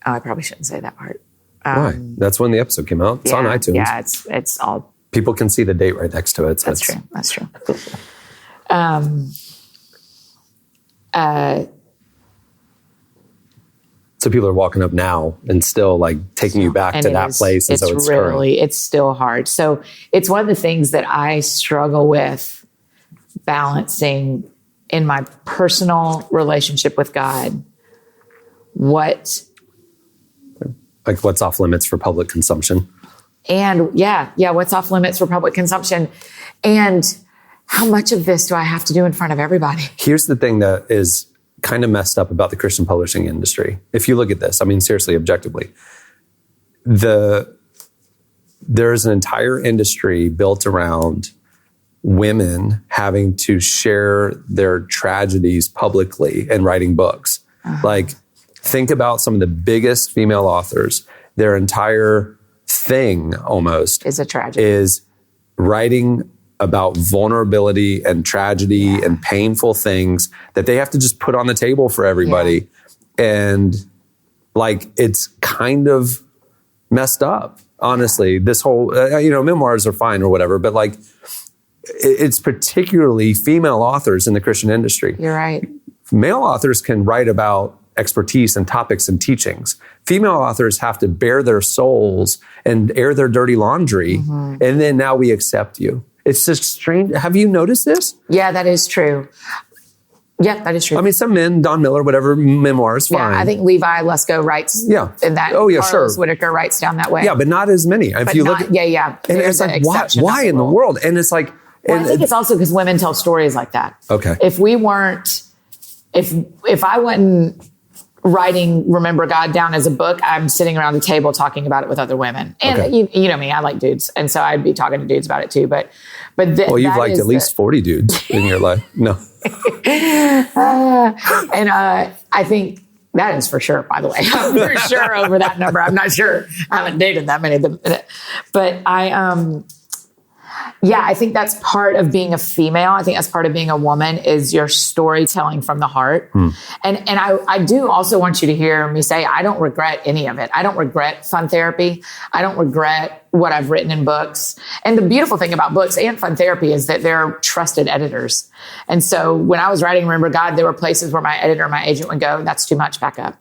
I probably shouldn't say that part. Why? That's when the episode came out. It's on iTunes. Yeah, it's all. People can see the date right next to it. So That's true. So people are walking up now and still like taking you back to that place. And it's still hard. So it's one of the things that I struggle with balancing in my personal relationship with God. What's off limits for public consumption? And what's off limits for public consumption? And how much of this do I have to do in front of everybody? Here's the thing that is kind of messed up about the Christian publishing industry. If you look at this, seriously, objectively, there's an entire industry built around women having to share their tragedies publicly and writing books. Uh-huh. Think about some of the biggest female authors. Their entire thing almost is a tragedy. Is writing about vulnerability and tragedy and painful things that they have to just put on the table for everybody. Yeah. And it's kind of messed up, honestly. This whole, memoirs are fine or whatever, but it's particularly female authors in the Christian industry. You're right. Male authors can write about expertise and topics and teachings. Female authors have to bare their souls and air their dirty laundry. Mm-hmm. And then now we accept you. It's just strange. Have you noticed this? Yeah, that is true. Yeah, that is true. Some men, Don Miller, whatever, memoirs, fine. Yeah, I think Levi Lesko writes in that. Oh, yeah, Carlos Whitaker writes down that way. Yeah, but not as many. And it's why in the world? And it's like... I think it's also because women tell stories like that. Okay. If I wasn't writing Remember God down as a book, I'm sitting around the table talking about it with other women. And you know me, I like dudes. And so I'd be talking to dudes about it too. But you've liked at least 40 dudes in your life. No. I think That is for sure, by the way. I'm for sure over that number. I'm not sure. I haven't dated that many of them. But I think that's part of being a female. I think that's part of being a woman is your storytelling from the heart. And I do also want you to hear me say, I don't regret any of it. I don't regret fun therapy. I don't regret what I've written in books. And the beautiful thing about books and fun therapy is that they're trusted editors. And so when I was writing Remember God, there were places where my editor, my agent would go, that's too much, back up.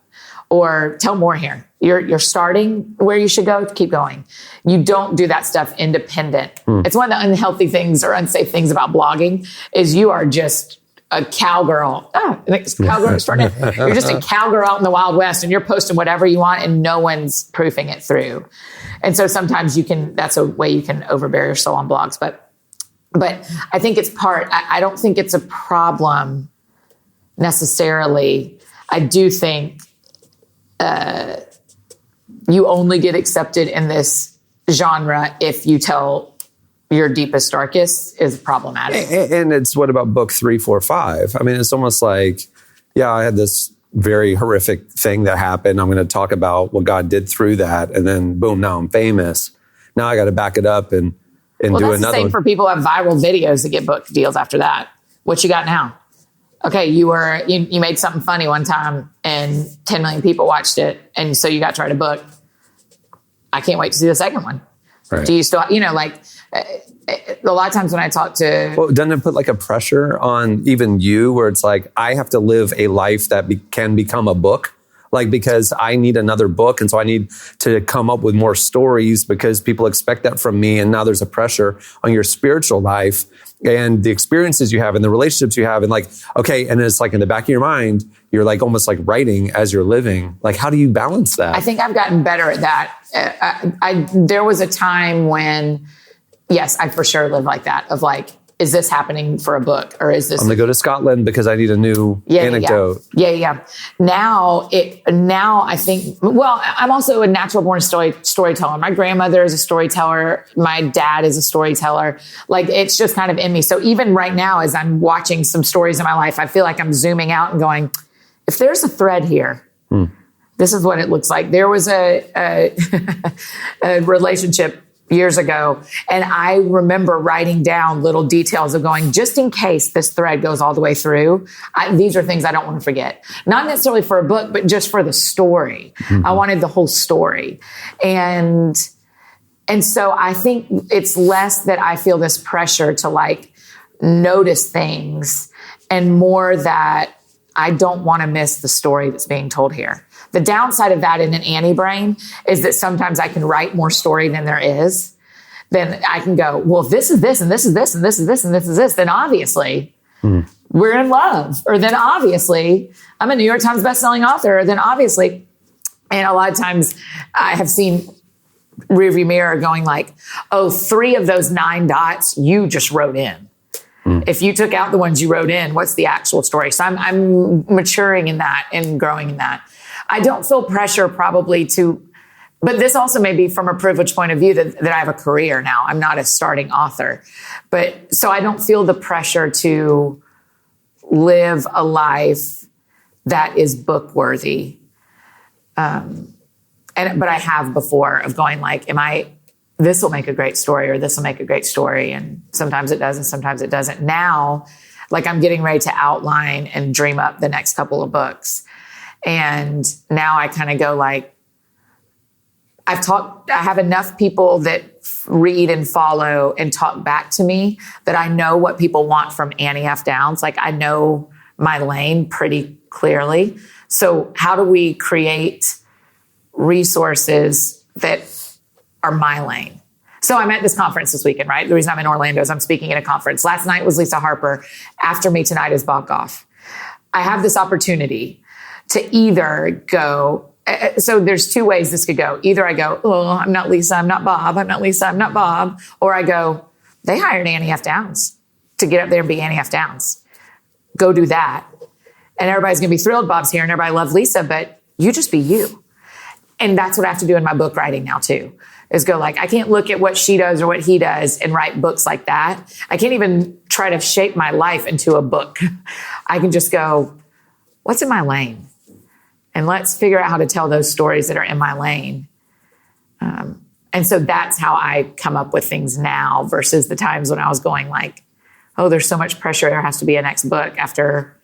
Or tell more here. You're starting where you should go, keep going. You don't do that stuff independent. It's one of the unhealthy things or unsafe things about blogging is you are just a cowgirl. You're just a cowgirl out in the Wild West and you're posting whatever you want and no one's proofing it through. And so sometimes that's a way you can overbear your soul on blogs. But I think it's I don't think it's a problem necessarily. I do think you only get accepted in this genre if you tell your deepest, darkest is problematic. And it's what about book 3, 4, 5? I mean, it's almost like, I had this very horrific thing that happened. I'm going to talk about what God did through that. And then boom, now I'm famous. Now I got to back it up and do another one. That's the same for people who have viral videos that get book deals after that. What you got now? Okay, you made something funny one time and 10 million people watched it. And so you got to write a book. I can't wait to see the second one. Right. Do you still, a lot of times when I talk to... Well, doesn't it put like a pressure on even you where it's like, I have to live a life that can become a book? Like, because I need another book. And so I need to come up with more stories because people expect that from me. And now there's a pressure on your spiritual life and the experiences you have and the relationships you have. And like, okay. And it's like in the back of your mind, you're like almost like writing as you're living. Like, how do you balance that? I think I've gotten better at that. There was a time when, yes, I for sure lived like that of like, is this happening for a book or is this? I'm going to go to Scotland because I need a new anecdote. Yeah. Now I think, well, I'm also a natural born storyteller. My grandmother is a storyteller. My dad is a storyteller. Like it's just kind of in me. So even right now, as I'm watching some stories in my life, I feel like I'm zooming out and going, if there's a thread here, this is what it looks like. There was a relationship years ago. And I remember writing down little details of going, just in case this thread goes all the way through, these are things I don't want to forget. Not necessarily for a book, but just for the story. I wanted the whole story. And so I think it's less that I feel this pressure to like notice things and more that I don't want to miss the story that's being told here. The downside of that in an Annie brain is that sometimes I can write more story than there is. Then I can go, well, this is this, and this is this, and this is this, and this is this. Then obviously we're in love. Or then obviously I'm a New York Times bestselling author. Or then obviously, and a lot of times I have seen rearview mirror going like, oh, 3 of those 9 dots you just wrote in. If you took out the ones you wrote in, what's the actual story? So I'm maturing in that and growing in that. I don't feel pressure probably but this also may be from a privileged point of view that I have a career now. I'm not a starting author. But so I don't feel the pressure to live a life that is book worthy. But I have before of going like, this will make a great story or this will make a great story. And sometimes it does and sometimes it doesn't. Now, like I'm getting ready to outline and dream up the next couple of books. And now I kind of go like, I have enough people that read and follow and talk back to me that I know what people want from Annie F. Downs. Like I know my lane pretty clearly. So how do we create resources that are my lane? So I'm at this conference this weekend, right? The reason I'm in Orlando is I'm speaking at a conference. Last night was Lisa Harper. After me tonight is Bob Goff. I have this opportunity to either go, so there's 2 ways this could go. Either I go, oh, I'm not Lisa, I'm not Bob. I'm not Lisa, I'm not Bob. Or I go, they hired Annie F. Downs to get up there and be Annie F. Downs. Go do that. And everybody's going to be thrilled Bob's here and everybody loves Lisa, but you just be you. And that's what I have to do in my book writing now too, is go like, I can't look at what she does or what he does and write books like that. I can't even try to shape my life into a book. I can just go, what's in my lane? And let's figure out how to tell those stories that are in my lane. And so that's how I come up with things now versus the times when I was going like, oh, there's so much pressure. There has to be a next book after.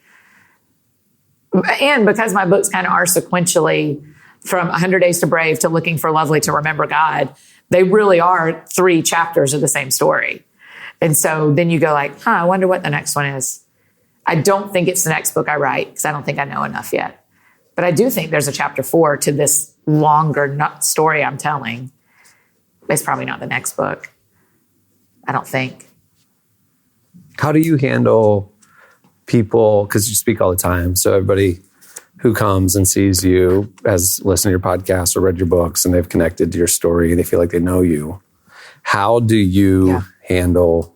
And because my books kind of are sequentially from 100 Days to Brave to Looking for Lovely to Remember God, they really are 3 chapters of the same story. And so then you go like, I wonder what the next one is. I don't think it's the next book I write because I don't think I know enough yet. But I do think there's a chapter 4 to this longer story I'm telling. It's probably not the next book. I don't think. How do you handle people, because you speak all the time, so everybody who comes and sees you has listened to your podcast or read your books and they've connected to your story, they feel like they know you. How do you handle,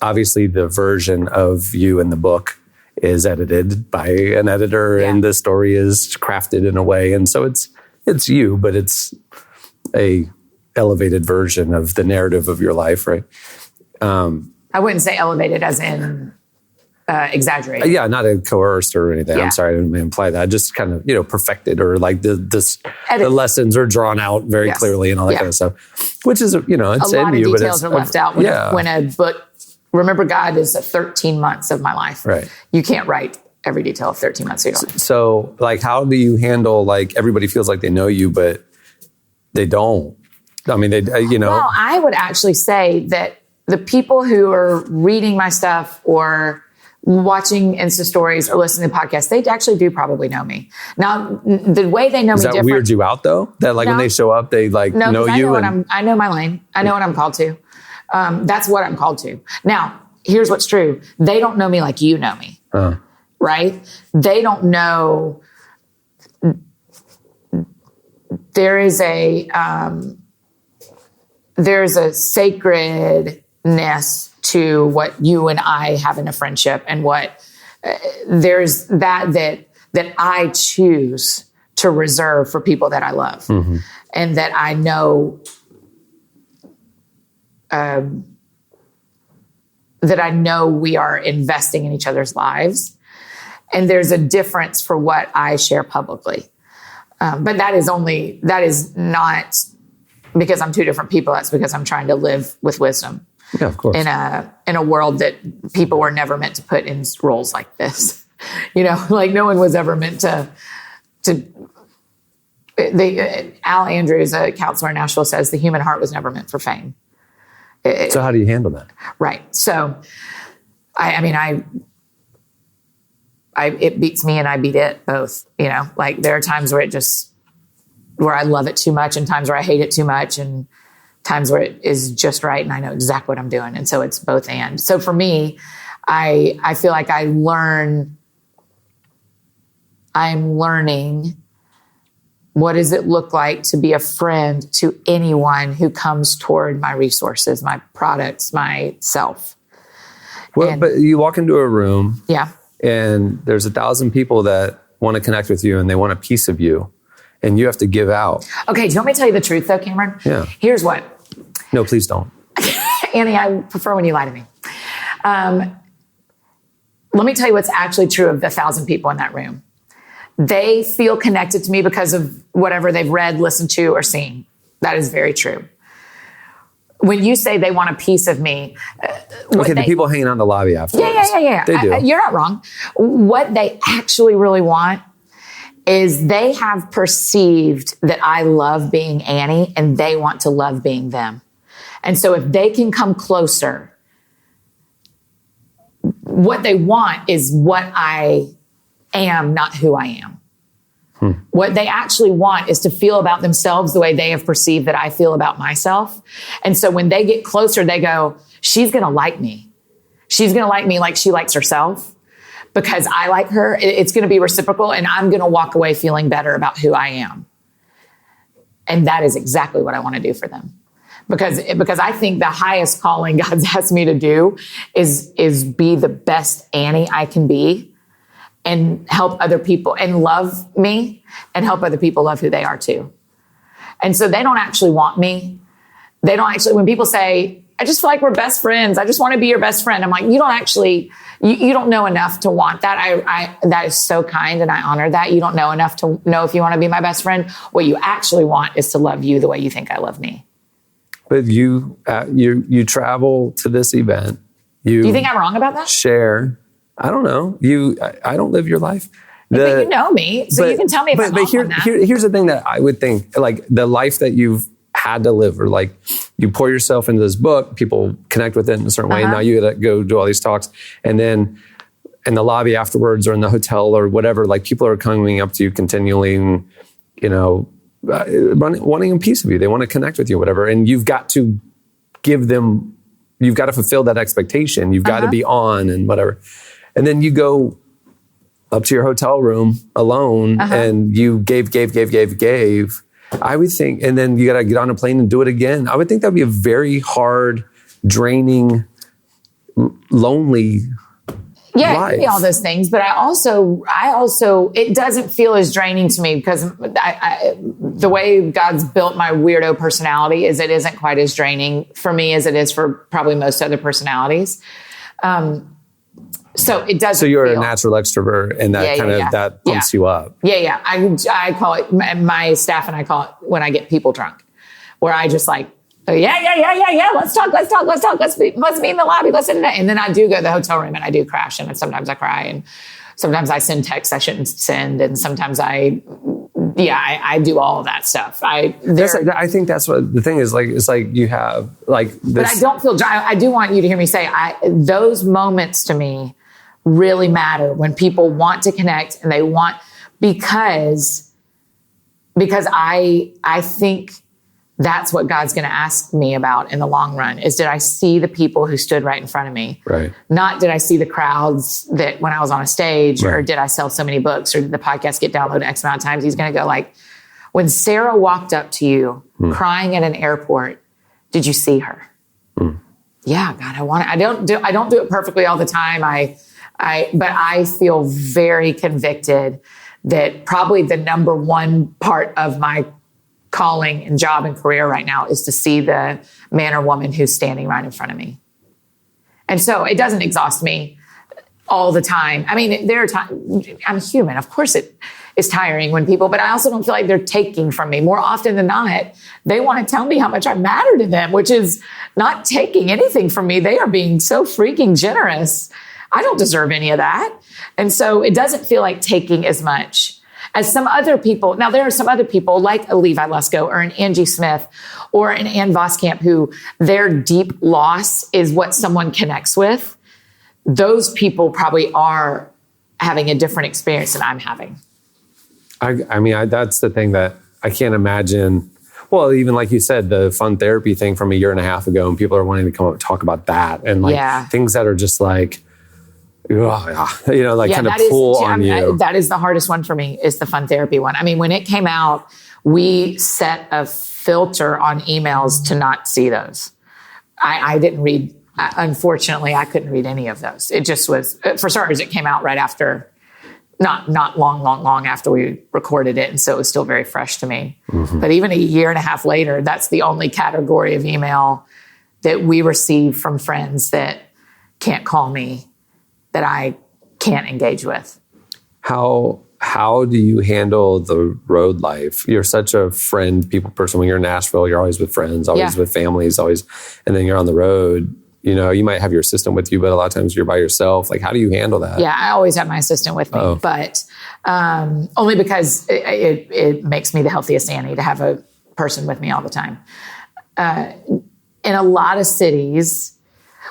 obviously the version of you in the book is edited by an editor and the story is crafted in a way. And so it's you, but it's a elevated version of the narrative of your life, right? I wouldn't say elevated as in exaggerated. Yeah, not coerced or anything. I'm sorry, I didn't imply that. Just kind of, perfected, or like the lessons are drawn out very clearly and all that kind of stuff, which is, it's in you. A lot of details are left out when a book, Remember God is 13 months of my life. Right. You can't write every detail of 13 months. So like, how do you handle, like, everybody feels like they know you, but they don't? I mean, Well, I would actually say that the people who are reading my stuff or watching Insta stories or listening to podcasts, they actually do probably know me. Now, the way they know me different. Does that weird you out though? That when they show up, they know you? I know my lane. I know what I'm called to. That's what I'm called to. Now, here's what's true. They don't know me like you know me, right? They don't know. There's a sacredness to what you and I have in a friendship, and what there's that I choose to reserve for people that I love, and that I know we are investing in each other's lives, and there's a difference for what I share publicly. But that is not because I'm 2 different people. That's because I'm trying to live with wisdom. Yeah, of course. In a world that people were never meant to put in roles like this. Like no one was ever meant to. Al Andrews, a counselor in Nashville, says the human heart was never meant for fame. So how do you handle that? Right. So, it beats me and I beat it both. Like there are times where where I love it too much, and times where I hate it too much, and times where it is just right and I know exactly what I'm doing. And so it's both and. So for me, I feel like I'm learning what does it look like to be a friend to anyone who comes toward my resources, my products, myself. Well, but you walk into a room. Yeah. And there's 1,000 people that want to connect with you and they want a piece of you, and you have to give out. Okay. Do you want me to tell you the truth though, Cameron? Yeah. Here's what. No, please don't. Annie, I prefer when you lie to me. Let me tell you what's actually true of the 1,000 people in that room. They feel connected to me because of whatever they've read, listened to, or seen. That is very true. When you say they want a piece of me. The people hanging out in the lobby afterwards. Yeah. They do. You're not wrong. What they actually really want is they have perceived that I love being Annie and they want to love being them. And so if they can come closer, what they want is what I am, not who I am. What they actually want is to feel about themselves the way they have perceived that I feel about myself. And so when they get closer, they go, she's going to like me. She's going to like me like she likes herself because I like her. It's going to be reciprocal, and I'm going to walk away feeling better about who I am. And that is exactly what I want to do for them. Because I think the highest calling God's asked me to do is be the best Annie I can be, and help other people and love me and help other people love who they are too. And so they don't actually want me. They don't actually, when people say, I just feel like we're best friends. I just want to be your best friend. I'm like, you don't actually, you don't know enough to want that. That is so kind. And I honor that. You don't know enough to know if you want to be my best friend. What you actually want is to love you the way you think I love me. But you travel to this event. Do you think I'm wrong about that? Share. I don't know. I don't live your life. But you know me, so you can tell me if I'm wrong on that. Here's the thing that I would think, like the life that you've had to live, or like you pour yourself into this book, people connect with it in a certain way. And now you got to go do all these talks. And then in the lobby afterwards or in the hotel or whatever, like people are coming up to you continually and, wanting a piece of you. They want to connect with you, whatever. And you've got to you've got to fulfill that expectation. You've got to be on and whatever. And then you go up to your hotel room alone and you gave. I would think, and then you got to get on a plane and do it again. I would think that'd be a very hard, draining, lonely life. It could be all those things, but I also, it doesn't feel as draining to me because the way God's built my weirdo personality is it isn't quite as draining for me as it is for probably most other personalities. So it doesn't. So you're a natural extrovert, and that that pumps you up. Yeah. I call it, my staff and I call it when I get people drunk, where I just like, yeah. Let's talk. Let's meet in the lobby. And then I do go to the hotel room and I do crash, and sometimes I cry, and sometimes I send texts I shouldn't send, and sometimes I do all of that stuff. I think that's what the thing is. Like, it's like you have like this. But I don't feel dry. I do want you to hear me say, those moments to me really matter when people want to connect and they want, because I think that's what God's going to ask me about in the long run is, did I see the people who stood right in front of me? Right. Not did I see the crowds that when I was on a stage, or did I sell so many books, or did the podcast get downloaded X amount of times? He's going to go like, when Sarah walked up to you crying at an airport, did you see her? Yeah, God, I don't do it perfectly all the time. But I feel very convicted that probably the number one part of my calling and job and career right now is to see the man or woman who's standing right in front of me. And so it doesn't exhaust me all the time. I mean, there are times, I'm human. Of course it is tiring when people, but I also don't feel like they're taking from me. More often than not, they want to tell me how much I matter to them, which is not taking anything from me. They are being so freaking generous. I don't deserve any of that. And so it doesn't feel like taking as much as some other people. Now, there are some other people like a Levi Lusko or an Angie Smith or an Ann Voskamp who their deep loss is what someone connects with. Those people probably are having a different experience than I'm having. I mean, that's the thing that I can't imagine. Well, even like you said, the fun therapy thing from a year and a half ago, and people are wanting to come up and talk about that, and like things that are just like, kind of pull on you. That is the hardest one for me, is the fun therapy one. I mean, when it came out, we set a filter on emails to not see those. I didn't read, unfortunately, I couldn't read any of those. It just was, for starters, it came out right after, not long after we recorded it. And so it was still very fresh to me. Mm-hmm. But even a year and a half later, that's the only category of email that we receive from friends that can't call me, that I can't engage with. How do you handle the road life? You're such a friend, people person. When you're in Nashville, you're always with friends, always with families, always, and then you're on the road. You know, you might have your assistant with you, but a lot of times you're by yourself. Like, how do you handle that? Yeah, I always have my assistant with me, but only because it makes me the healthiest Annie to have a person with me all the time. In a lot of cities,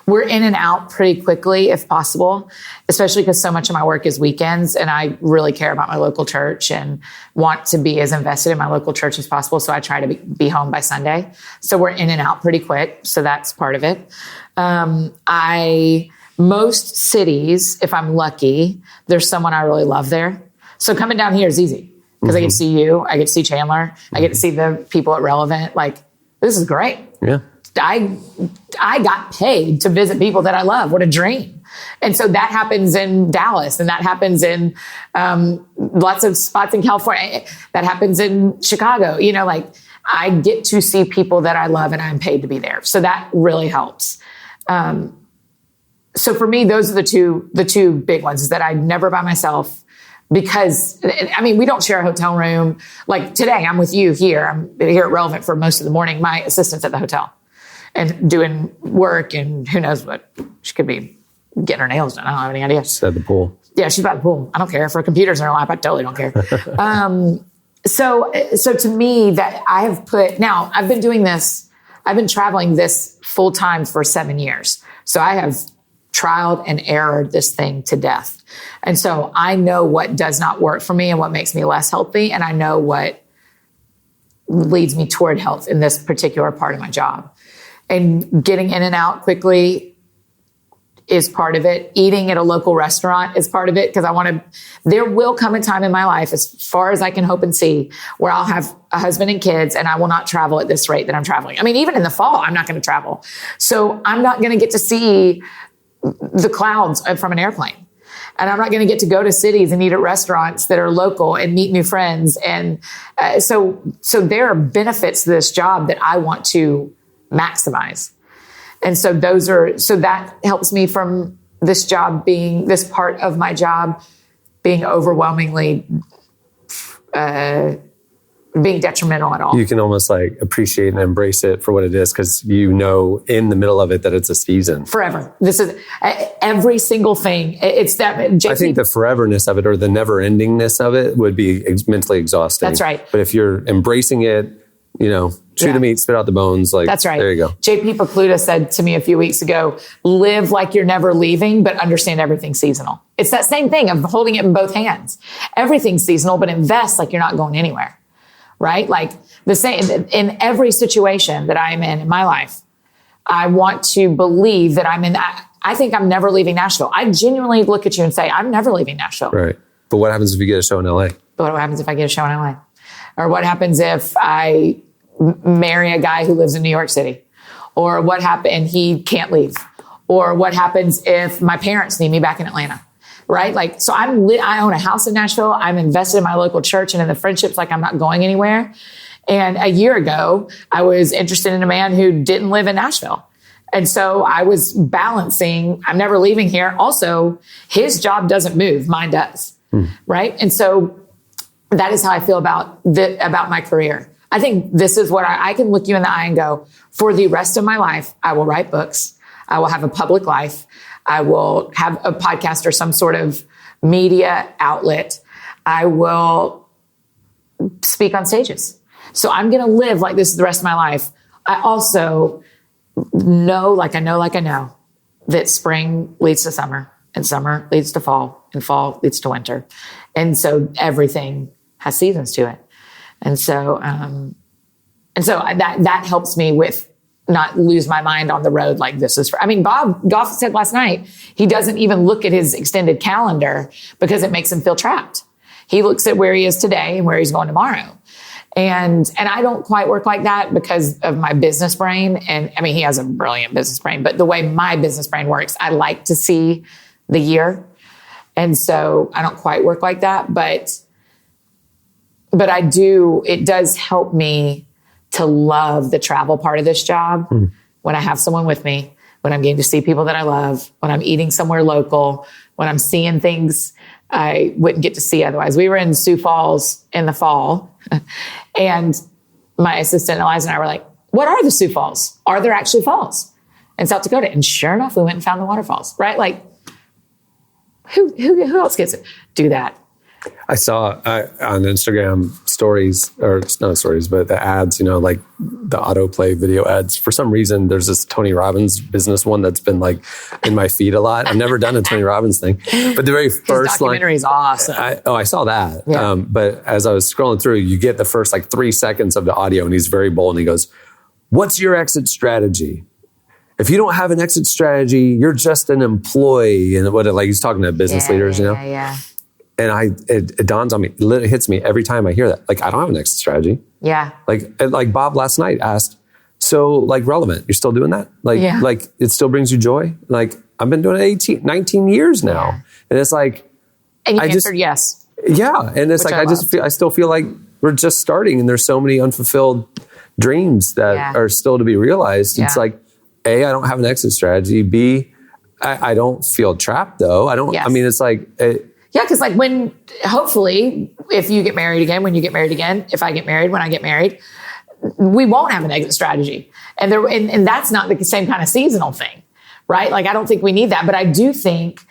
we're in and out pretty quickly if possible, especially because so much of my work is weekends and I really care about my local church and want to be as invested in my local church as possible. So I try to be home by Sunday. So we're in and out pretty quick. So that's part of it. Most cities, if I'm lucky, there's someone I really love there. So coming down here is easy because I get to see you. I get to see Chandler. I get to see the people at Relevant. Like, this is great. Yeah. I got paid to visit people that I love. What a dream. And so that happens in Dallas, and that happens in lots of spots in California. That happens in Chicago. You know, like I get to see people that I love and I'm paid to be there. So that really helps. So for me, those are the two big ones, is that I'm never by myself. Because, I mean, we don't share a hotel room. Like today, I'm with you here. I'm here at Relevant for most of the morning. My assistant's at the hotel and doing work, and who knows what. She could be getting her nails done. I don't have any idea. She's at the pool. Yeah, she's by the pool. I don't care. If her computer's in her lap, I totally don't care. So to me, that I have now I've been doing this. I've been traveling this full time for 7 years. So I have trialed and errored this thing to death. And so I know what does not work for me and what makes me less healthy. And I know what leads me toward health in this particular part of my job. And getting in and out quickly is part of it. Eating at a local restaurant is part of it, because there will come a time in my life, as far as I can hope and see, where I'll have a husband and kids and I will not travel at this rate that I'm traveling. I mean, even in the fall, I'm not going to travel. So I'm not going to get to see the clouds from an airplane. And I'm not going to get to go to cities and eat at restaurants that are local and meet new friends. And so there are benefits to this job that I want to maximize. And so that helps me from this part of my job being overwhelmingly being detrimental at all. You can almost like appreciate and embrace it for what it is, because you know in the middle of it that it's a season. Forever. This is every single thing. It's that. I think the foreverness of it, or the never-endingness of it, would be mentally exhausting. That's right. But if you're embracing it, you know, chew the meat, spit out the bones. Like, that's right. There you go. JP Precluda said to me a few weeks ago, live like you're never leaving, but understand everything's seasonal. It's that same thing of holding it in both hands. Everything's seasonal, but invest like you're not going anywhere. Right? Like the same in every situation that I'm in my life, I want to believe that I think I'm never leaving Nashville. I genuinely look at you and say, I'm never leaving Nashville. Right. But what happens if you get a show in LA? But what happens if I get a show in LA? Or what happens if I marry a guy who lives in New York City? Or what happens and he can't leave? Or what happens if my parents need me back in Atlanta? Right? Like, so I own a house in Nashville. I'm invested in my local church and in the friendships, like I'm not going anywhere. And a year ago, I was interested in a man who didn't live in Nashville. And so I was balancing, I'm never leaving here. Also, his job doesn't move, mine does. Right? And so that is how I feel about my career. I think this is what I can look you in the eye and go, for the rest of my life, I will write books. I will have a public life. I will have a podcast or some sort of media outlet. I will speak on stages. So I'm going to live like this the rest of my life. I also know, like I know, that spring leads to summer, and summer leads to fall, and fall leads to winter. And so everything has seasons to it. And so that helps me with not lose my mind on the road. Like this is Bob Goff said last night, he doesn't even look at his extended calendar because it makes him feel trapped. He looks at where he is today and where he's going tomorrow. And I don't quite work like that because of my business brain. And I mean, he has a brilliant business brain, but the way my business brain works, I like to see the year. And so I don't quite work like that, but I do, it does help me to love the travel part of this job when I have someone with me, when I'm getting to see people that I love, when I'm eating somewhere local, when I'm seeing things I wouldn't get to see otherwise. We were in Sioux Falls in the fall, and my assistant Eliza and I were like, what are the Sioux Falls? Are there actually falls in South Dakota? And sure enough, we went and found the waterfalls, right? Like, who else gets to do that? I saw on Instagram stories, or not stories, but the ads, like the autoplay video ads. For some reason, there's this Tony Robbins business one that's been like in my feed a lot. I've never done a Tony Robbins thing, but the very first documentary is awesome. I saw that. Yeah. But as I was scrolling through, you get the first like 3 seconds of the audio, and he's very bold, and he goes, "What's your exit strategy? If you don't have an exit strategy, you're just an employee." And he's talking to business leaders, Yeah. And it dawns on me, it hits me every time I hear that. Like, I don't have an exit strategy. Yeah. Like Bob last night asked, so so like relevant. You're still doing that? Like it still brings you joy? Like I've been doing it 19 years now. Yeah. And it's like, and you answered yes. Yeah. And it's like, I still feel like we're just starting and there's so many unfulfilled dreams that are still to be realized. It's like, A, I don't have an exit strategy. B, I don't feel trapped though. I don't, I mean, it's like, because like hopefully, if you get married again, when you get married again, if I get married, when I get married, we won't have an exit strategy. And that's not the same kind of seasonal thing, right? Like, I don't think we need that, but I do think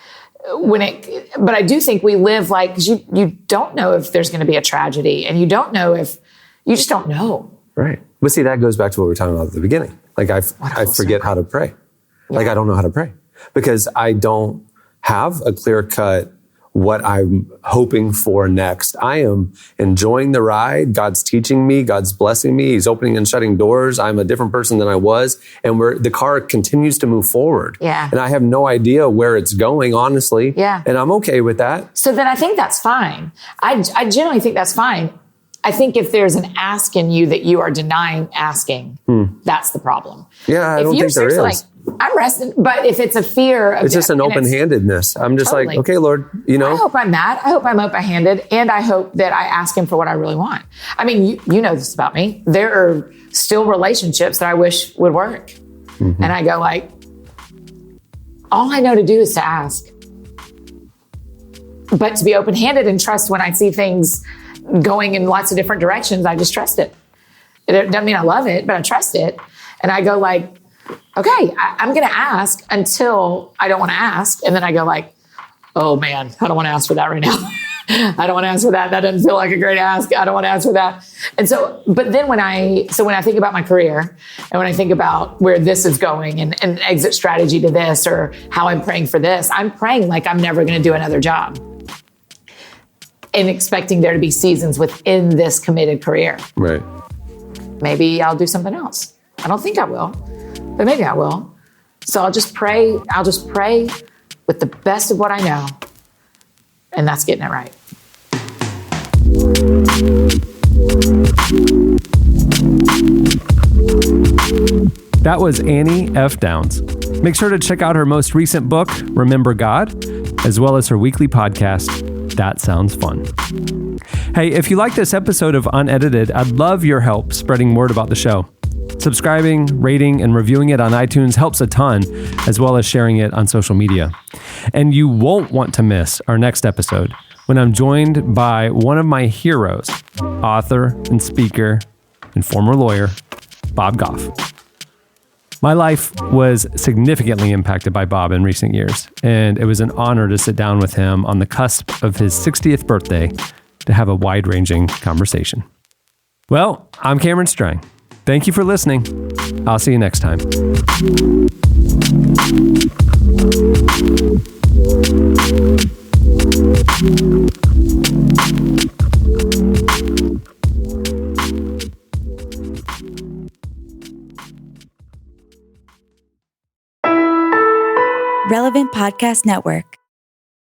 we live like, 'cause you don't know if there's going to be a tragedy and you don't know you just don't know. Right. But see, that goes back to what we were talking about at the beginning. Like I forget how to pray. Yeah. Like I don't know how to pray because I don't have a clear cut what I'm hoping for next. I am enjoying the ride. God's teaching me. God's blessing me. He's opening and shutting doors. I'm a different person than I was. And the car continues to move forward. Yeah. And I have no idea where it's going, honestly. Yeah. And I'm okay with that. So then I think that's fine. I generally think that's fine. I think if there's an ask in you that you are denying asking, that's the problem. Yeah, I don't think there is. Like, I'm resting, but if it's a fear of it's just an open-handedness. I'm just like, okay, Lord, I hope I'm mad. I hope I'm open-handed, and I hope that I ask him for what I really want. I mean, you know this about me. There are still relationships that I wish would work. Mm-hmm. And I go like, all I know to do is to ask. But to be open-handed and trust when I see things going in lots of different directions, I just trust it. It doesn't mean I love it, but I trust it. And I go like, okay, I'm going to ask until I don't want to ask. And then I go like, oh man, I don't want to ask for that right now. I don't want to ask for that. That doesn't feel like a great ask. I don't want to ask for that. And so, but then when I think about my career and when I think about where this is going and exit strategy to this or how I'm praying for this, I'm praying like I'm never going to do another job and expecting there to be seasons within this committed career. Right. Maybe I'll do something else. I don't think I will, but maybe I will. So I'll just pray. I'll just pray with the best of what I know. And that's getting it right. That was Annie F. Downs. Make sure to check out her most recent book, Remember God, as well as her weekly podcast, That Sounds Fun. Hey, if you like this episode of Unedited, I'd love your help spreading word about the show. Subscribing, rating, and reviewing it on iTunes helps a ton, as well as sharing it on social media. And you won't want to miss our next episode when I'm joined by one of my heroes, author and speaker and former lawyer, Bob Goff. My life was significantly impacted by Bob in recent years, and it was an honor to sit down with him on the cusp of his 60th birthday to have a wide-ranging conversation. Well, I'm Cameron Strang. Thank you for listening. I'll see you next time. Relevant Podcast Network.